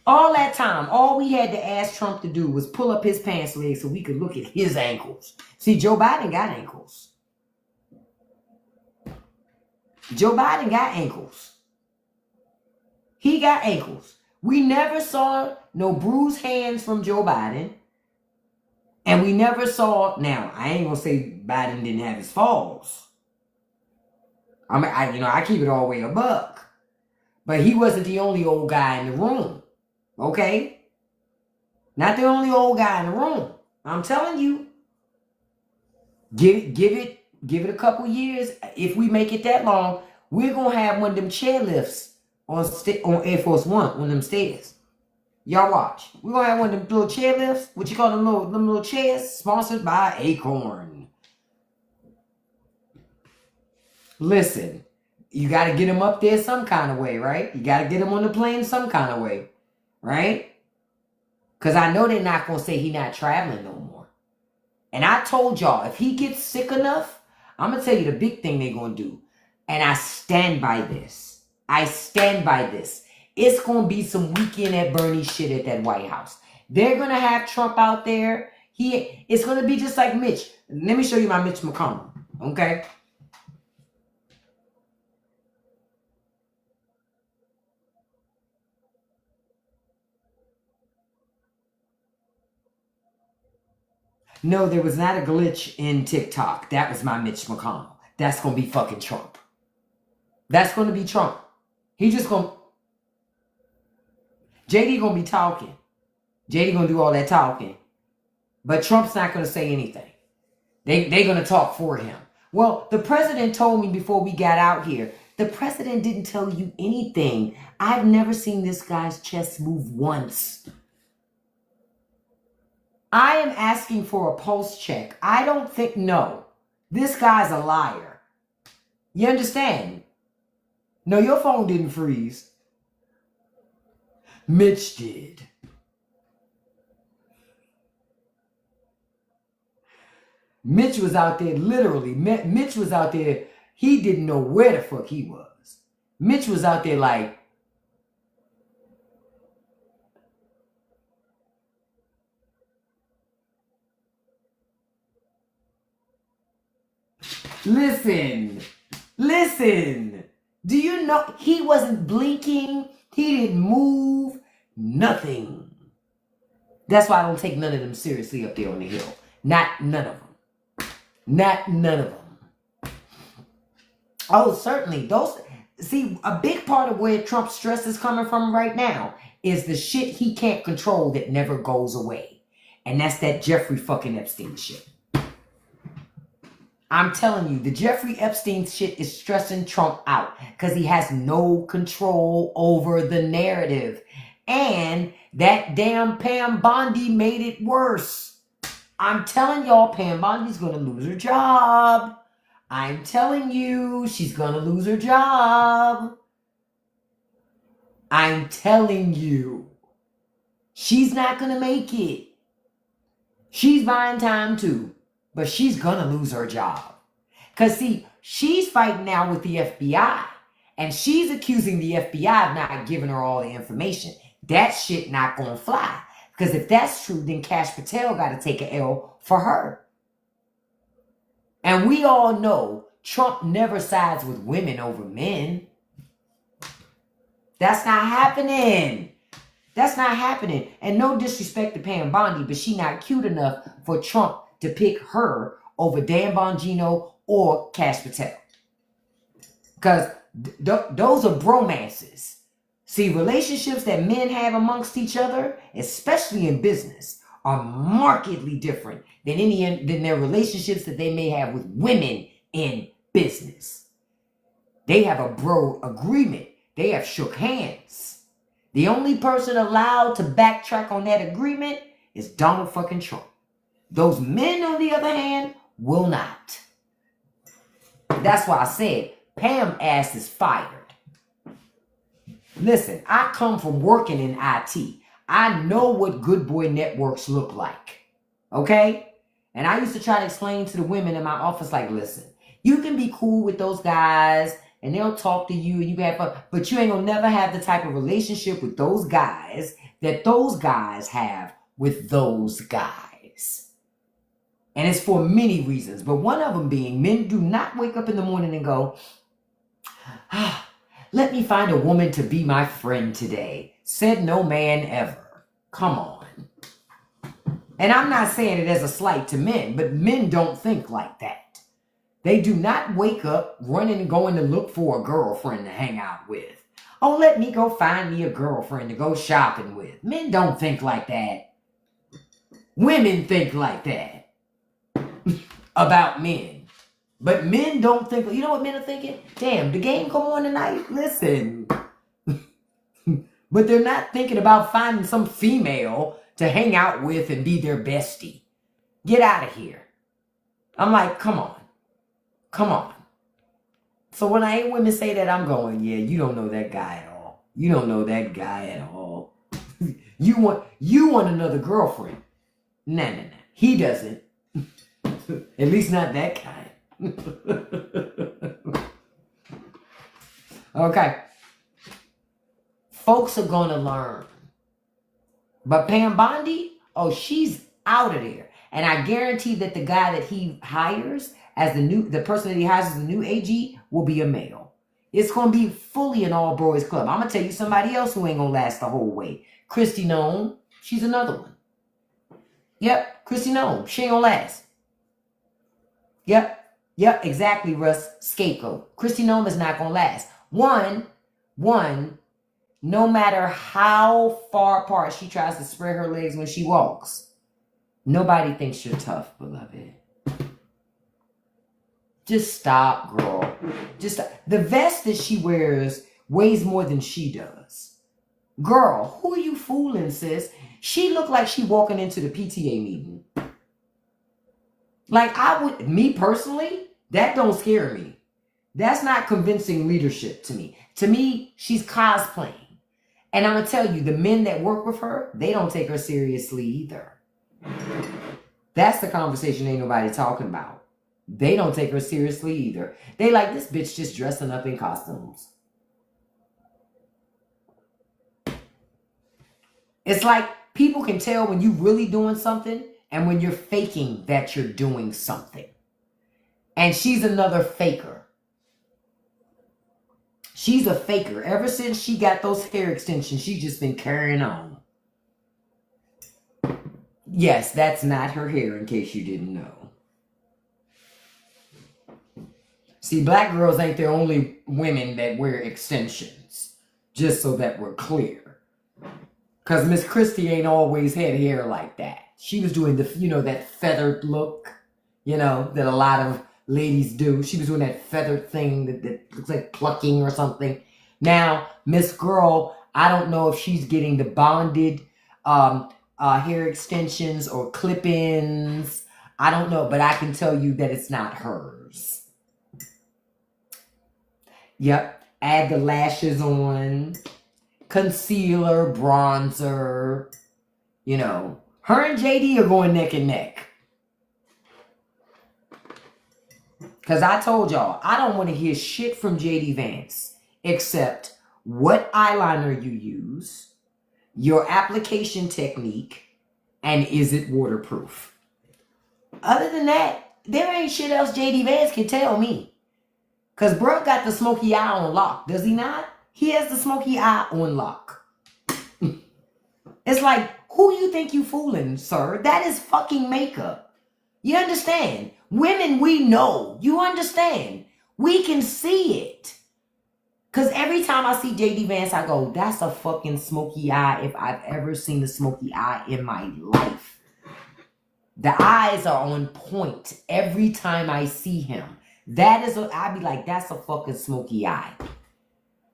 All that time, all we had to ask Trump to do was pull up his pants leg so we could look at his ankles. See, Joe Biden got ankles. Joe Biden got ankles. He got ankles. We never saw no bruised hands from Joe Biden. And we never saw, now, I ain't going to say Biden didn't have his falls. I keep it all the way a buck. But he wasn't the only old guy in the room. Okay? Not the only old guy in the room. I'm telling you. Give it a couple years. If we make it that long, we're going to have one of them chairlifts on Air Force One, one of them stairs. Y'all watch. We're going to have one of them little chairlifts. What you call them little chairs? Sponsored by Acorn. Listen. You got to get them up there some kind of way, right? You got to get them on the plane some kind of way. Right? Because I know they're not going to say he's not traveling no more. And I told y'all, if he gets sick enough, I'm going to tell you the big thing they're going to do. And I stand by this. I stand by this. It's going to be some weekend at Bernie shit at that White House. They're going to have Trump out there. It's going to be just like Mitch. Let me show you my Mitch McConnell. Okay? No, there was not a glitch in TikTok. That was my Mitch McConnell. That's going to be fucking Trump. That's going to be Trump. He just going to... JD going to be talking. JD going to do all that talking. But Trump's not going to say anything. They're going to talk for him. Well, the president told me before we got out here, the president didn't tell you anything. I've never seen this guy's chest move once. I am asking for a pulse check. I don't think, no. This guy's a liar. You understand? No, your phone didn't freeze. Mitch did. Mitch was out there, literally. Mitch was out there. He didn't know where the fuck he was. Mitch was out there like, listen. Do you know he wasn't blinking? He didn't move. Nothing. That's why I don't take none of them seriously up there on the hill. Not none of them. Not none of them. Oh, certainly. See, a big part of where Trump's stress is coming from right now is the shit he can't control that never goes away. And that's that Jeffrey fucking Epstein shit. I'm telling you, the Jeffrey Epstein shit is stressing Trump out because he has no control over the narrative. And that damn Pam Bondi made it worse. I'm telling y'all, Pam Bondi's going to lose her job. I'm telling you, she's going to lose her job. I'm telling you, she's not going to make it. She's buying time too, but she's going to lose her job. Because see, she's fighting now with the FBI, and she's accusing the FBI of not giving her all the information. That shit not going to fly. Because if that's true, then Kash Patel got to take an L for her. And we all know Trump never sides with women over men. That's not happening. That's not happening. And no disrespect to Pam Bondi, but she not cute enough for Trump to pick her over Dan Bongino or Kash Patel. Because those are bromances. See, relationships that men have amongst each other, especially in business, are markedly different than their relationships that they may have with women in business. They have a bro agreement. They have shook hands. The only person allowed to backtrack on that agreement is Donald fucking Trump. Those men, on the other hand, will not. That's why I said Pam ass is fired. Listen, I come from working in IT. I know what good boy networks look like. Okay? And I used to try to explain to the women in my office, like, listen, you can be cool with those guys and they'll talk to you and you have fun, but you ain't gonna never have the type of relationship with those guys that those guys have with those guys. And it's for many reasons, but one of them being men do not wake up in the morning and go, let me find a woman to be my friend today. Said no man ever. Come on. And I'm not saying it as a slight to men, but men don't think like that. They do not wake up running and going to look for a girlfriend to hang out with. Oh, let me go find me a girlfriend to go shopping with. Men don't think like that. Women think like that about men. But men don't think, you know what men are thinking? Damn, the game come on tonight? Listen. But they're not thinking about finding some female to hang out with and be their bestie. Get out of here. I'm like, come on. Come on. So when I hear women say that, I'm going, yeah, you don't know that guy at all. You don't know that guy at all. You want another girlfriend. Nah. He doesn't. At least not that kind. Okay. Folks are going to learn. But Pam Bondi, oh, she's out of there. And I guarantee that the guy that he hires as the person that he hires as the new AG will be a male. It's going to be fully an all-boys club. I'm going to tell you somebody else who ain't going to last the whole way. Kristi Noem, she's another one. Yep, Kristi Noem, she ain't going to last. Yep, exactly, Russ. Scapegoat. Kristi Noem is not going to last. One, no matter how far apart she tries to spread her legs when she walks, nobody thinks you're tough, beloved. Just stop, girl. Just stop. The vest that she wears weighs more than she does. Girl, who are you fooling, sis? She looked like she walking into the PTA meeting. Like me personally, that don't scare me. That's not convincing leadership to me. To me, she's cosplaying. And I'm going to tell you, the men that work with her, they don't take her seriously either. That's the conversation ain't nobody talking about. They don't take her seriously either. They like, this bitch just dressing up in costumes. It's like people can tell when you really doing something and when you're faking that you're doing something. And she's another faker. She's a faker. Ever since she got those hair extensions, she's just been carrying on. Yes, that's not her hair, in case you didn't know. See, black girls ain't the only women that wear extensions. Just so that we're clear. Because Miss Christie ain't always had hair like that. She was doing the, you know, that feathered look, you know, that a lot of ladies do. She was doing that feathered thing that looks like plucking or something. Now, Miss Girl, I don't know if she's getting the bonded hair extensions or clip-ins. I don't know, but I can tell you that it's not hers. Yep. Add the lashes on. Concealer, bronzer. You know, her and JD are going neck and neck. Because I told y'all, I don't want to hear shit from JD Vance except what eyeliner you use, your application technique, and is it waterproof. Other than that, there ain't shit else JD Vance can tell me. Because bro got the smoky eye on lock, does he not? He has the smoky eye on lock. It's like, who you think you fooling, sir? That is fucking makeup. You understand? Women, we know. You understand? We can see it. Because every time I see JD Vance, I go, that's a fucking smoky eye if I've ever seen a smoky eye in my life. The eyes are on point every time I see him. That is what I'd be like, that's a fucking smoky eye.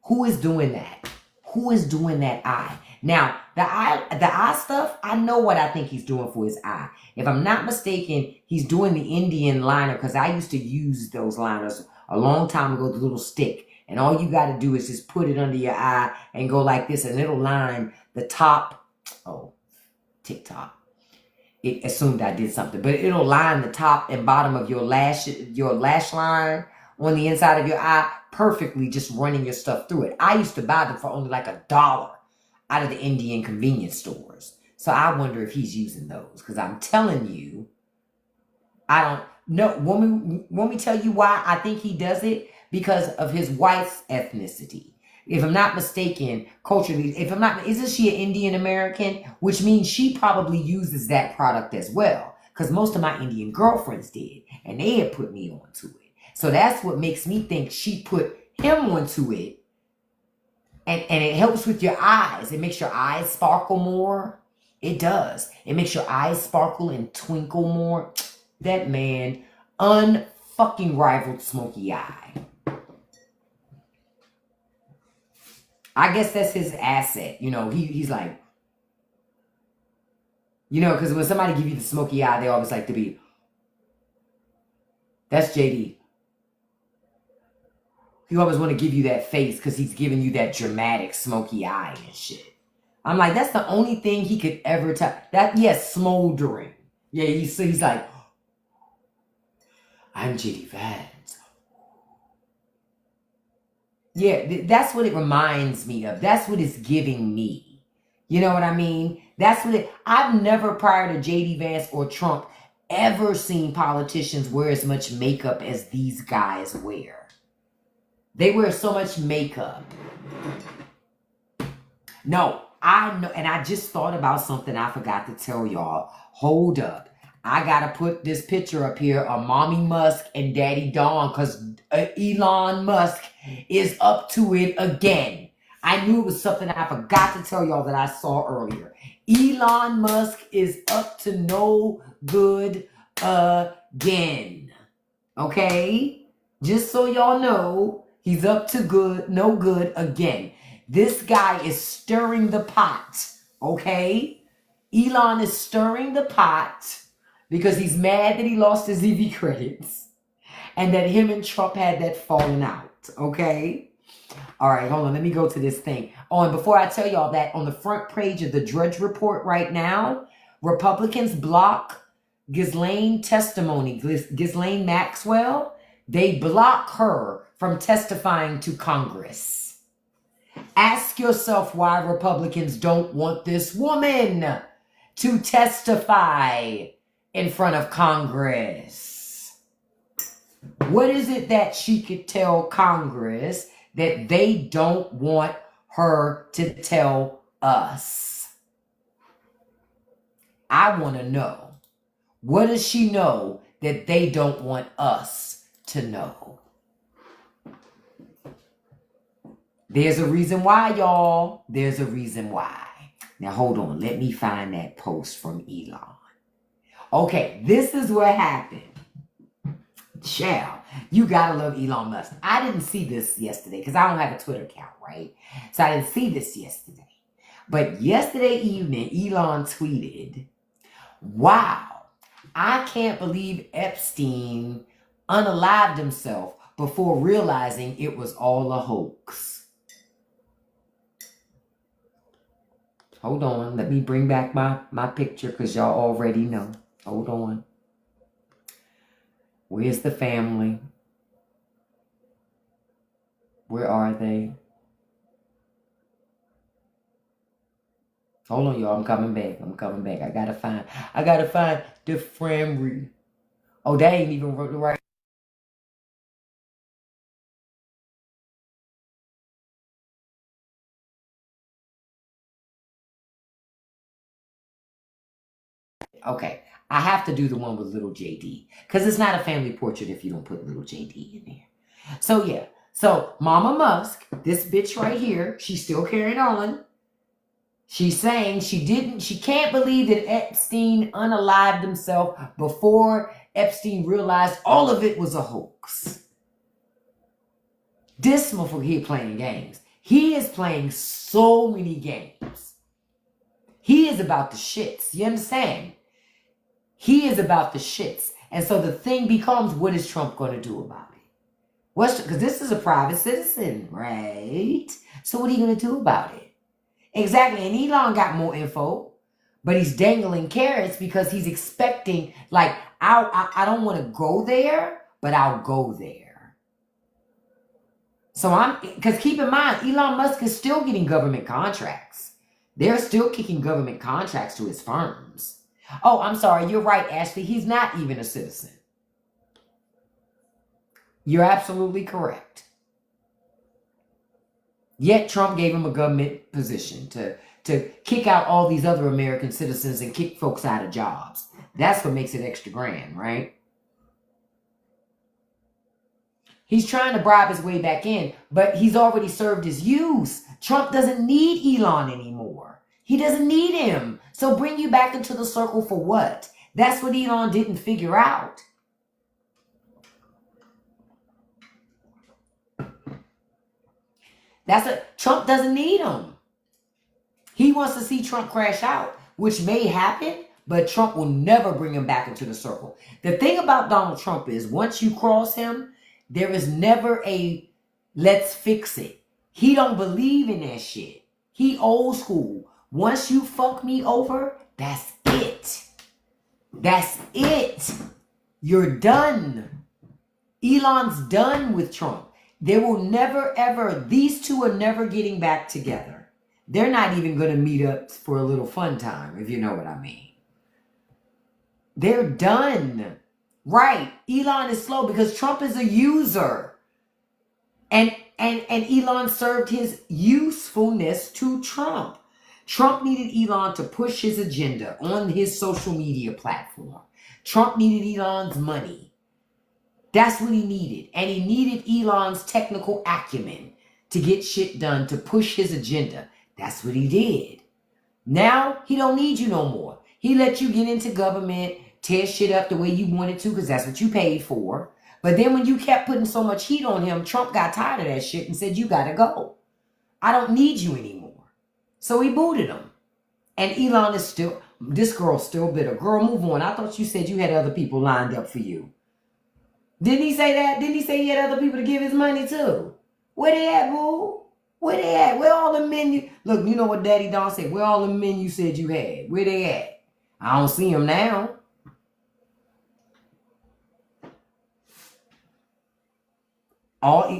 Who is doing that? Who is doing that eye? Now, the eye stuff, I know what I think he's doing for his eye. If I'm not mistaken, he's doing the Indian liner, because I used to use those liners a long time ago, the little stick. And all you got to do is just put it under your eye and go like this, and it'll line the top. Oh, TikTok. It assumed I did something, but it'll line the top and bottom of your lash line on the inside of your eye perfectly, just running your stuff through it. I used to buy them for only like $1 out of the Indian convenience stores. So I wonder if he's using those, because I'm telling you, I don't know. Want me tell you why I think he does it? Because of his wife's ethnicity. If I'm not mistaken, culturally, isn't she an Indian American? Which means she probably uses that product as well. Because most of my Indian girlfriends did. And they had put me onto it. So that's what makes me think she put him onto it. And it helps with your eyes. It makes your eyes sparkle more. It does. It makes your eyes sparkle and twinkle more. That man, unfucking rivaled smoky eye. I guess that's his asset. You know, he's like, you know, because when somebody give you the smoky eye, they always like to be, that's JD. He always want to give you that face because he's giving you that dramatic smoky eye and shit. I'm like, that's the only thing he could ever tell. That, yes, smoldering. Yeah, he's like, I'm JD Vance. Yeah, that's what it reminds me of. That's what it's giving me. You know what I mean? I've never, prior to JD Vance or Trump, ever seen politicians wear as much makeup as these guys wear. They wear so much makeup. No, I know, and I just thought about something I forgot to tell y'all. Hold up. I gotta put this picture up here of Mommy Musk and Daddy Don, because Elon Musk is up to it again. I knew it was something I forgot to tell y'all that I saw earlier. Elon Musk is up to no good again. Okay? Just so y'all know, he's up to no good again. This guy is stirring the pot. Okay? Elon is stirring the pot because he's mad that he lost his EV credits and that him and Trump had that falling out. Okay? All right, hold on. Let me go to this thing. Oh, and before I tell y'all that, on the front page of the Drudge Report right now, Republicans block Ghislaine Maxwell. They block her from testifying to Congress. Ask yourself why Republicans don't want this woman to testify in front of Congress. What is it that she could tell Congress that they don't want her to tell us? I want to know. What does she know that they don't want us to know? There's a reason why, y'all. There's a reason why. Now, hold on. Let me find that post from Elon. Okay, this is what happened. Child, you gotta love Elon Musk. I didn't see this yesterday because I don't have a Twitter account, right? So I didn't see this yesterday. But yesterday evening, Elon tweeted, "Wow, I can't believe Epstein unalived himself before realizing it was all a hoax." Hold on, let me bring back my picture because y'all already know. Hold on. Where's the family? Where are they? Hold on, y'all. I'm coming back. I gotta find the family. Oh, that ain't even right. Okay, I have to do the one with little JD because it's not a family portrait if you don't put little JD in there. So yeah, so Mama Musk, this bitch right here, she's still carrying on. She's saying she can't believe that Epstein unalived himself before Epstein realized all of it was a hoax. This motherfucker here playing games. He is playing so many games. He is about the shits. You understand? He is about the shits. And so the thing becomes, what is Trump going to do about it? Because this is a private citizen, right? So what are you going to do about it? Exactly. And Elon got more info, but he's dangling carrots because he's expecting, like, I don't want to go there, but I'll go there. So because keep in mind, Elon Musk is still getting government contracts. They're still kicking government contracts to his firms. Oh, I'm sorry. You're right, Ashley. He's not even a citizen. You're absolutely correct. Yet Trump gave him a government position to kick out all these other American citizens and kick folks out of jobs. That's what makes it extra grand, right? He's trying to bribe his way back in, but he's already served his use. Trump doesn't need Elon anymore. He doesn't need him. So bring you back into the circle for what? That's what Elon didn't figure out. Trump doesn't need him. He wants to see Trump crash out, which may happen, but Trump will never bring him back into the circle. The thing about Donald Trump is once you cross him, there is never a let's fix it. He don't believe in that shit. He old school. Once you fuck me over, that's it. That's it. You're done. Elon's done with Trump. They will never, ever, these two are never getting back together. They're not even going to meet up for a little fun time, if you know what I mean. They're done. Right. Elon is slow because Trump is a user. And Elon served his usefulness to Trump. Trump needed Elon to push his agenda on his social media platform. Trump needed Elon's money. That's what he needed. And he needed Elon's technical acumen to get shit done, to push his agenda. That's what he did. Now, he don't need you no more. He let you get into government, tear shit up the way you wanted to, because that's what you paid for. But then when you kept putting so much heat on him, Trump got tired of that shit and said, you got to go. I don't need you anymore. So he booted him. And Elon is still, this girl's still bitter. Girl, move on. I thought you said you had other people lined up for you. Didn't he say that? Didn't he say he had other people to give his money to? Where they at, boo? Where they at? Where all the men you... Look, you know what Daddy Don said? Where all the men you said you had? Where they at? I don't see them now.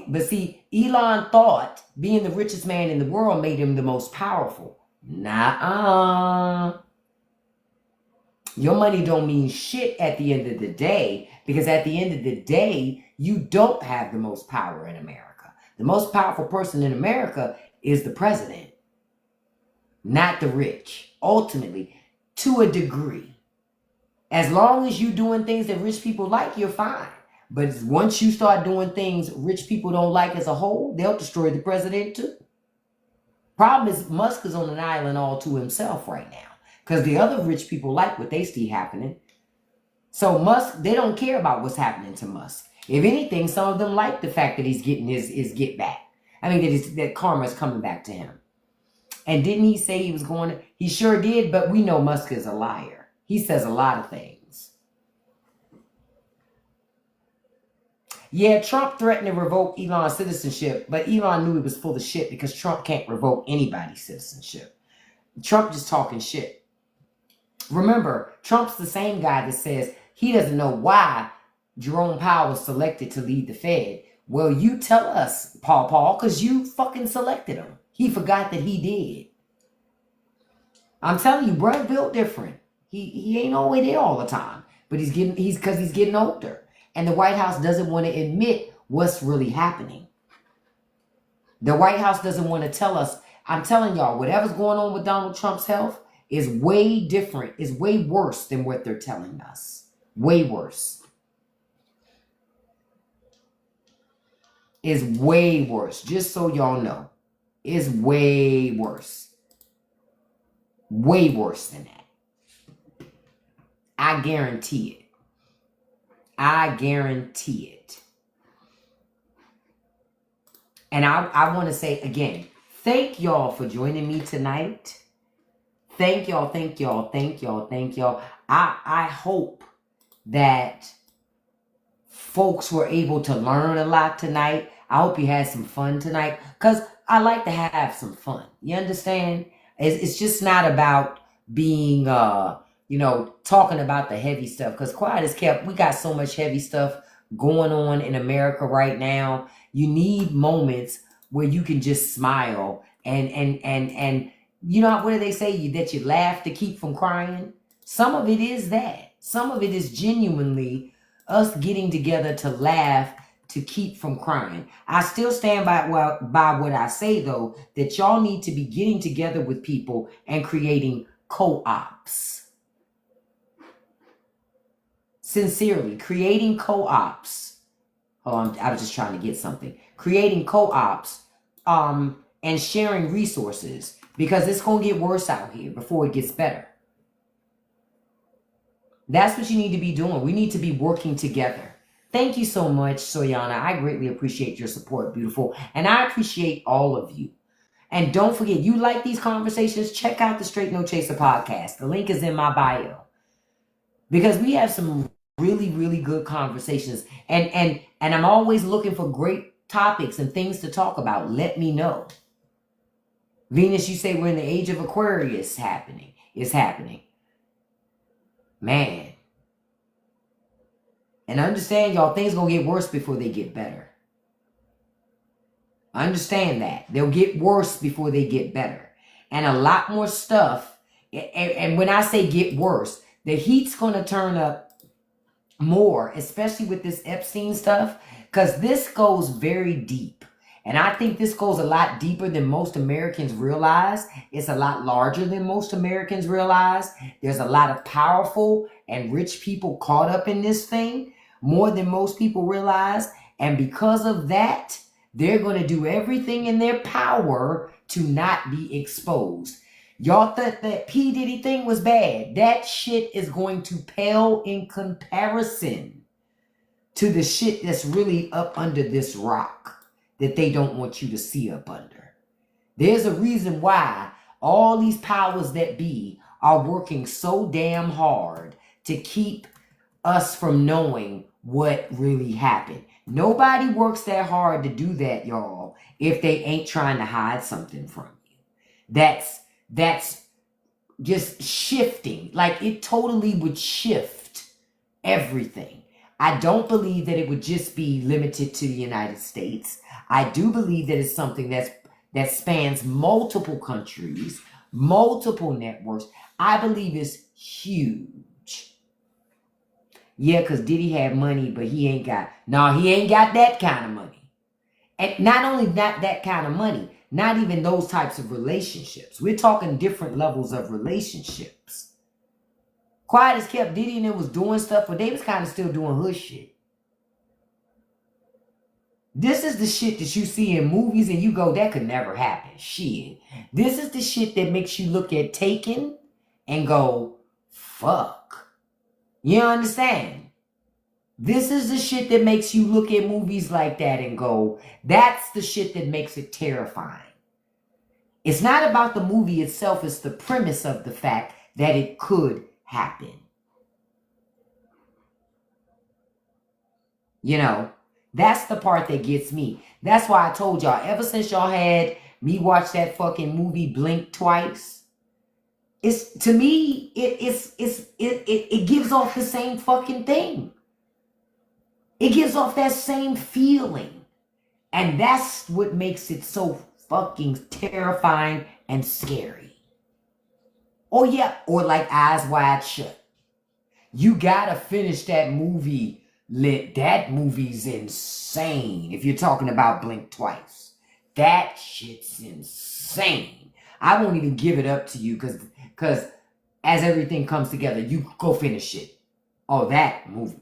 But see, Elon thought being the richest man in the world made him the most powerful. Nuh-uh. Your money don't mean shit at the end of the day, because at the end of the day, you don't have the most power in America. The most powerful person in America is the president, not the rich. Ultimately, to a degree. As long as you're doing things that rich people like, you're fine. But once you start doing things rich people don't like as a whole, they'll destroy the president too. Problem is, Musk is on an island all to himself right now because the other rich people like what they see happening. So Musk, they don't care about what's happening to Musk. If anything, some of them like the fact that he's getting his get back. I mean, that karma's coming back to him. And didn't he say he was going to? He sure did, but we know Musk is a liar. He says a lot of things. Yeah, Trump threatened to revoke Elon's citizenship, but Elon knew he was full of shit because Trump can't revoke anybody's citizenship. Trump just talking shit. Remember, Trump's the same guy that says he doesn't know why Jerome Powell was selected to lead the Fed. Well, you tell us, Paul, because you fucking selected him. He forgot that he did. I'm telling you, bruh, built different. He ain't always there all the time, but he's getting older, and the White House doesn't want to admit what's really happening. The White House doesn't want to tell us. I'm telling y'all, whatever's going on with Donald Trump's health is way different, is way worse than what they're telling us. Way worse. Is way worse. Just so y'all know. Is way worse. Way worse than that. I guarantee it. I guarantee it. And I want to say again, thank y'all for joining me tonight. Thank y'all, thank y'all, thank y'all, thank y'all. I hope that folks were able to learn a lot tonight. I hope you had some fun tonight, because I like to have some fun. You understand? It's just not about being, talking about the heavy stuff, because quiet as kept, we got so much heavy stuff going on in America right now. You need moments where you can just smile and you know, what do they say? That you laugh to keep from crying? Some of it is that. Some of it is genuinely us getting together to laugh to keep from crying. I still stand by what I say, though, that y'all need to be getting together with people and creating co-ops. Sincerely, creating co-ops. Oh, I was just trying to get something. Creating co-ops and sharing resources, because it's going to get worse out here before it gets better. That's what you need to be doing. We need to be working together. Thank you so much, Soyana. I greatly appreciate your support, beautiful. And I appreciate all of you. And don't forget, you like these conversations, check out the Straight No Chaser podcast. The link is in my bio. Because we have some really, really good conversations. And I'm always looking for great topics and things to talk about. Let me know. Venus, you say we're in the age of Aquarius happening. It's happening. Man. And understand, y'all, things going to get worse before they get better. Understand that. They'll get worse before they get better. And a lot more stuff. And when I say get worse, the heat's going to turn up more, especially with this Epstein stuff, because this goes very deep. And I think this goes a lot deeper than most Americans realize. It's a lot larger than most Americans realize. There's a lot of powerful and rich people caught up in this thing, more than most people realize. And because of that, they're going to do everything in their power to not be exposed. Y'all thought that P. Diddy thing was bad. That shit is going to pale in comparison to the shit that's really up under this rock that they don't want you to see up under. There's a reason why all these powers that be are working so damn hard to keep us from knowing what really happened. Nobody works that hard to do that, y'all, if they ain't trying to hide something from you. That's just shifting. Like, it totally would shift everything. I don't believe that it would just be limited to the United States. I do believe that it's something that spans multiple countries, multiple networks. I believe it's huge. Yeah, because Diddy had money, but he ain't got that kind of money. And not only not that kind of money, not even those types of relationships. We're talking different levels of relationships. Quiet as kept, Diddy and them was doing stuff, but they was kind of still doing hood shit. This is the shit that you see in movies and you go, that could never happen. Shit. This is the shit that makes you look at Taken and go, fuck. You understand? This is the shit that makes you look at movies like that and go, that's the shit that makes it terrifying. It's not about the movie itself, it's the premise of the fact that it could happen. You know, that's the part that gets me. That's why I told y'all, ever since y'all had me watch that fucking movie Blink Twice, it's, to me, it gives off the same fucking thing. It gives off that same feeling. And that's what makes it so fucking terrifying and scary. Oh yeah, or like Eyes Wide Shut. You gotta finish that movie. That movie's insane. If you're talking about Blink Twice, that shit's insane. I won't even give it up to you because as everything comes together, you go finish it. Oh, that movie.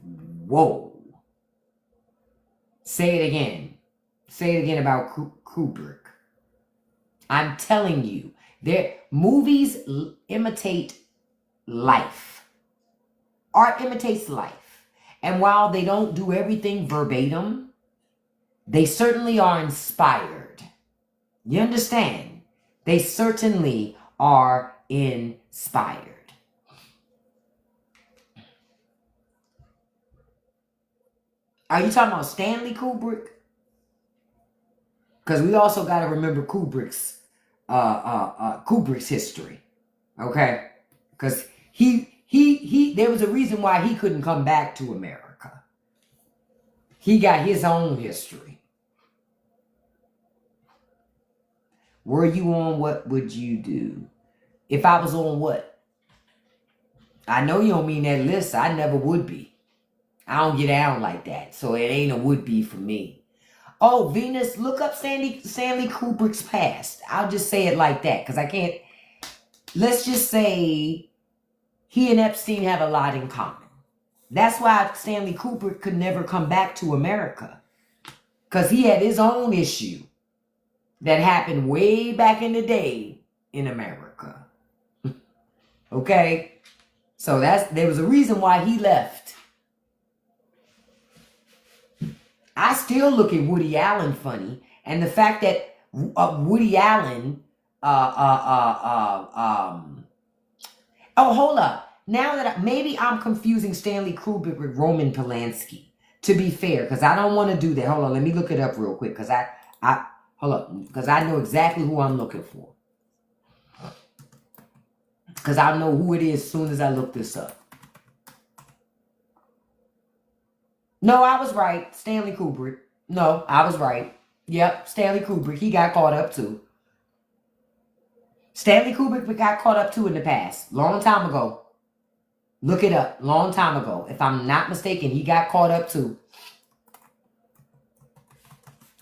Whoa. Say it again. Say it again about Kubrick. I'm telling you, movies imitate life. Art imitates life. And while they don't do everything verbatim, they certainly are inspired. You understand? They certainly are inspired. Are you talking about Stanley Kubrick? Because we also got to remember Kubrick's history, okay? Because there was a reason why he couldn't come back to America. He got his own history. Were you on What Would You Do? If I was on what? I know you don't mean that list. I never would be. I don't get down like that, so it ain't a would be for me. Oh, Venus, look up Stanley Kubrick's past. I'll just say it like that because I can't. Let's just say he and Epstein have a lot in common. That's why Stanley Kubrick could never come back to America, because he had his own issue that happened way back in the day in America. Okay? So there was a reason why he left. I still look at Woody Allen funny, and the fact that Woody Allen, oh, hold up. Now that maybe I'm confusing Stanley Kubrick with Roman Polanski. To be fair, because I don't want to do that. Hold on, let me look it up real quick, because hold up, because I know exactly who I'm looking for. Because I'll know who it is as soon as I look this up. No, I was right. Stanley Kubrick. No, I was right. Yep, Stanley Kubrick. He got caught up too. Stanley Kubrick got caught up too in the past. Long time ago. Look it up. Long time ago. If I'm not mistaken, he got caught up too.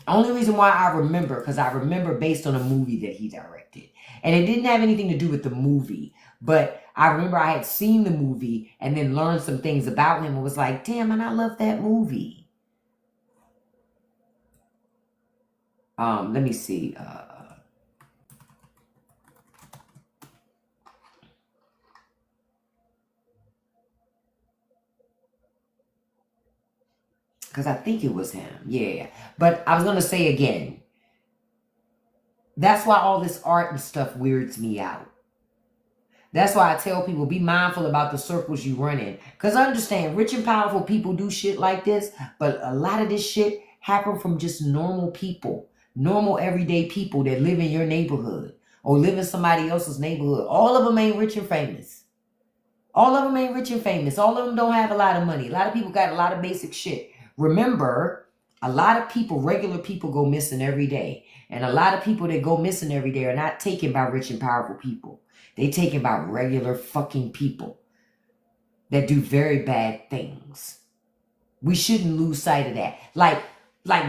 Only reason why I remember, because I remember based on a movie that he directed. And it didn't have anything to do with the movie. But I remember I had seen the movie and then learned some things about him and was like, damn, and I love that movie. Let me see. Because I think it was him. Yeah. But I was going to say again, that's why all this art and stuff weirds me out. That's why I tell people, be mindful about the circles you run in. Because understand, rich and powerful people do shit like this, but a lot of this shit happen from just normal people. Normal, everyday people that live in your neighborhood or live in somebody else's neighborhood. All of them ain't rich and famous. All of them ain't rich and famous. All of them don't have a lot of money. A lot of people got a lot of basic shit. Remember, a lot of people, regular people, go missing every day. And a lot of people that go missing every day are not taken by rich and powerful people. They taken by regular fucking people that do very bad things. We shouldn't lose sight of that. Like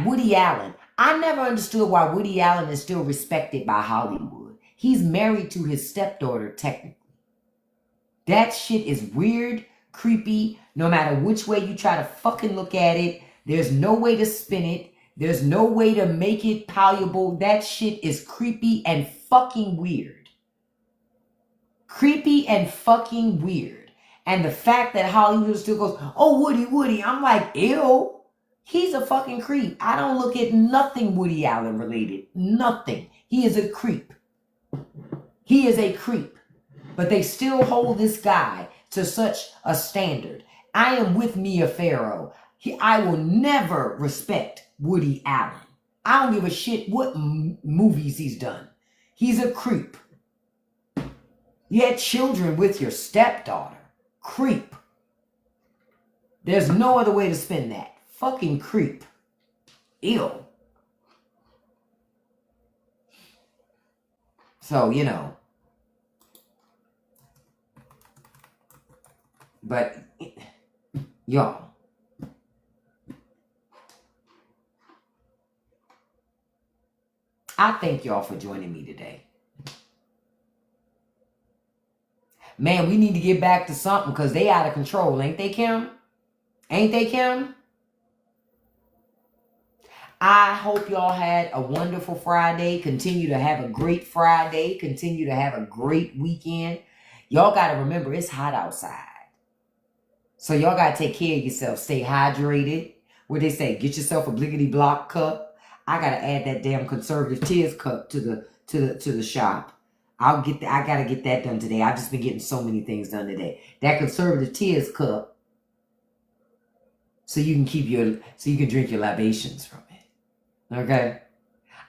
Woody Allen. I never understood why Woody Allen is still respected by Hollywood. He's married to his stepdaughter, technically. That shit is weird, creepy. No matter which way you try to fucking look at it, there's no way to spin it. There's no way to make it palatable. That shit is creepy and fucking weird. Creepy and fucking weird. And the fact that Hollywood still goes, oh, Woody, I'm like, ew. He's a fucking creep. I don't look at nothing Woody Allen related. Nothing. He is a creep. He is a creep. But they still hold this guy to such a standard. I am with Mia Farrow. I will never respect Woody Allen. I don't give a shit what movies he's done. He's a creep. You had children with your stepdaughter. Creep. There's no other way to spin that. Fucking creep. Ew. So, you know. But, y'all. I thank y'all for joining me today. Man, we need to get back to something because they out of control. Ain't they, Kim? Ain't they, Kim? I hope y'all had a wonderful Friday. Continue to have a great Friday. Continue to have a great weekend. Y'all got to remember, it's hot outside. So y'all got to take care of yourself. Stay hydrated. What they say, get yourself a blickety block cup. I got to add that damn conservative tears cup to the shop. I got to get that done today. I've just been getting so many things done today. That conservative tears cup. So you can drink your libations from it. Okay?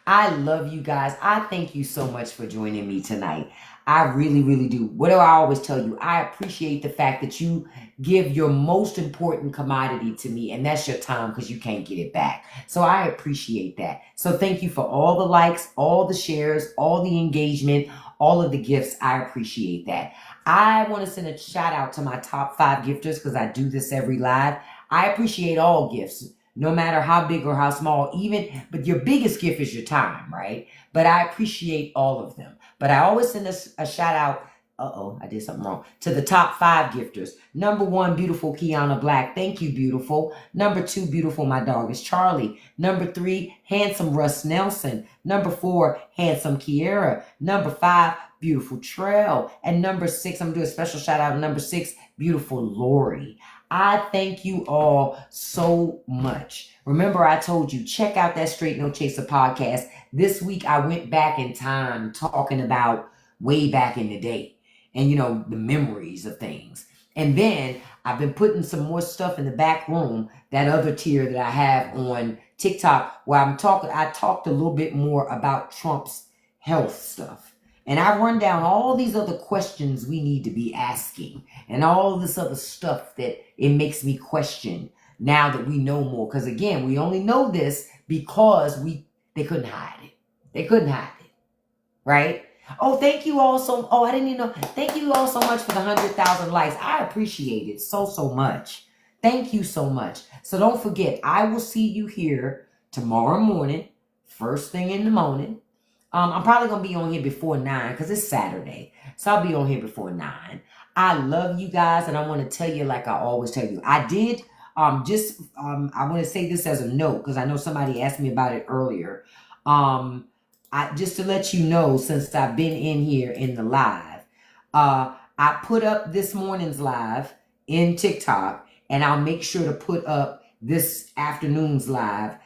I love you guys. I thank you so much for joining me tonight. I really, really do. What do I always tell you? I appreciate the fact that you give your most important commodity to me, and that's your time because you can't get it back. So I appreciate that. So thank you for all the likes, all the shares, all the engagement, all of the gifts. I appreciate that. I want to send a shout out to my top 5 gifters because I do this every live. I appreciate all gifts, no matter how big or how small, but your biggest gift is your time, right? But I appreciate all of them. But I always send a shout out, I did something wrong, to the top 5 gifters. Number 1, beautiful Kiana Black. Thank you, beautiful. Number 2, beautiful, my dog is Charlie. Number 3, handsome Russ Nelson. Number 4, handsome Kiera. Number 5, beautiful Trell. And number 6, I'm going to do a special shout out. Number 6, beautiful Lori. I thank you all so much. Remember, I told you, check out that Straight No Chaser podcast. This week, I went back in time talking about way back in the day and, you know, the memories of things. And then I've been putting some more stuff in the back room, that other tier that I have on TikTok, where I talked a little bit more about Trump's health stuff. And I run down all these other questions we need to be asking and all this other stuff that it makes me question now that we know more. Because again, we only know this because they couldn't hide it. They couldn't hide it. Right? Oh, thank you all I didn't even know. Thank you all so much for the 100,000 likes. I appreciate it so much. Thank you so much. So don't forget, I will see you here tomorrow morning, first thing in the morning. I'm probably going to be on here before 9 because it's Saturday. So I'll be on here before 9. I love you guys, and I want to tell you like I always tell you. I did I want to say this as a note because I know somebody asked me about it earlier. Just to let you know, since I've been in here in the live, I put up this morning's live in TikTok, and I'll make sure to put up this afternoon's live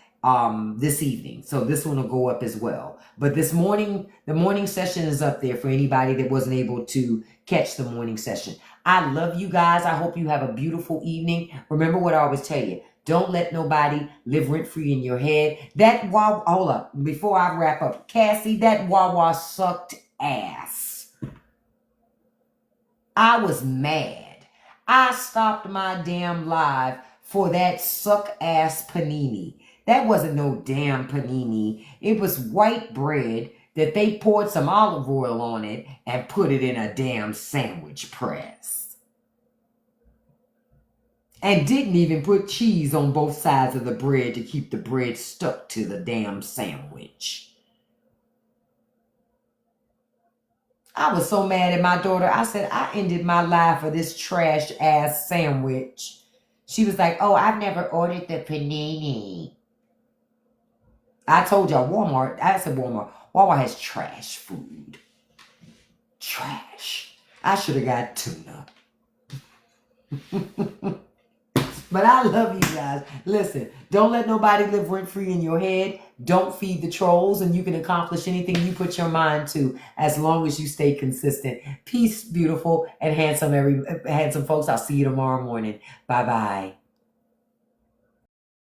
this evening. So this one will go up as well. But this morning, the morning session is up there for anybody that wasn't able to catch the morning session. I love you guys. I hope you have a beautiful evening. Remember what I always tell you. Don't let nobody live rent-free in your head. Hold up. Before I wrap up, Cassie, that Wawa sucked ass. I was mad. I stopped my damn live for that suck-ass panini. That wasn't no damn panini. It was white bread that they poured some olive oil on it and put it in a damn sandwich press. And didn't even put cheese on both sides of the bread to keep the bread stuck to the damn sandwich. I was so mad at my daughter. I said, I ended my life for this trash ass sandwich. She was like, oh, I've never ordered the panini. I told y'all Walmart. I said Walmart. Walmart has trash food. Trash. I should have got tuna. But I love you guys. Listen, don't let nobody live rent-free in your head. Don't feed the trolls, and you can accomplish anything you put your mind to as long as you stay consistent. Peace, beautiful and handsome folks. I'll see you tomorrow morning. Bye-bye.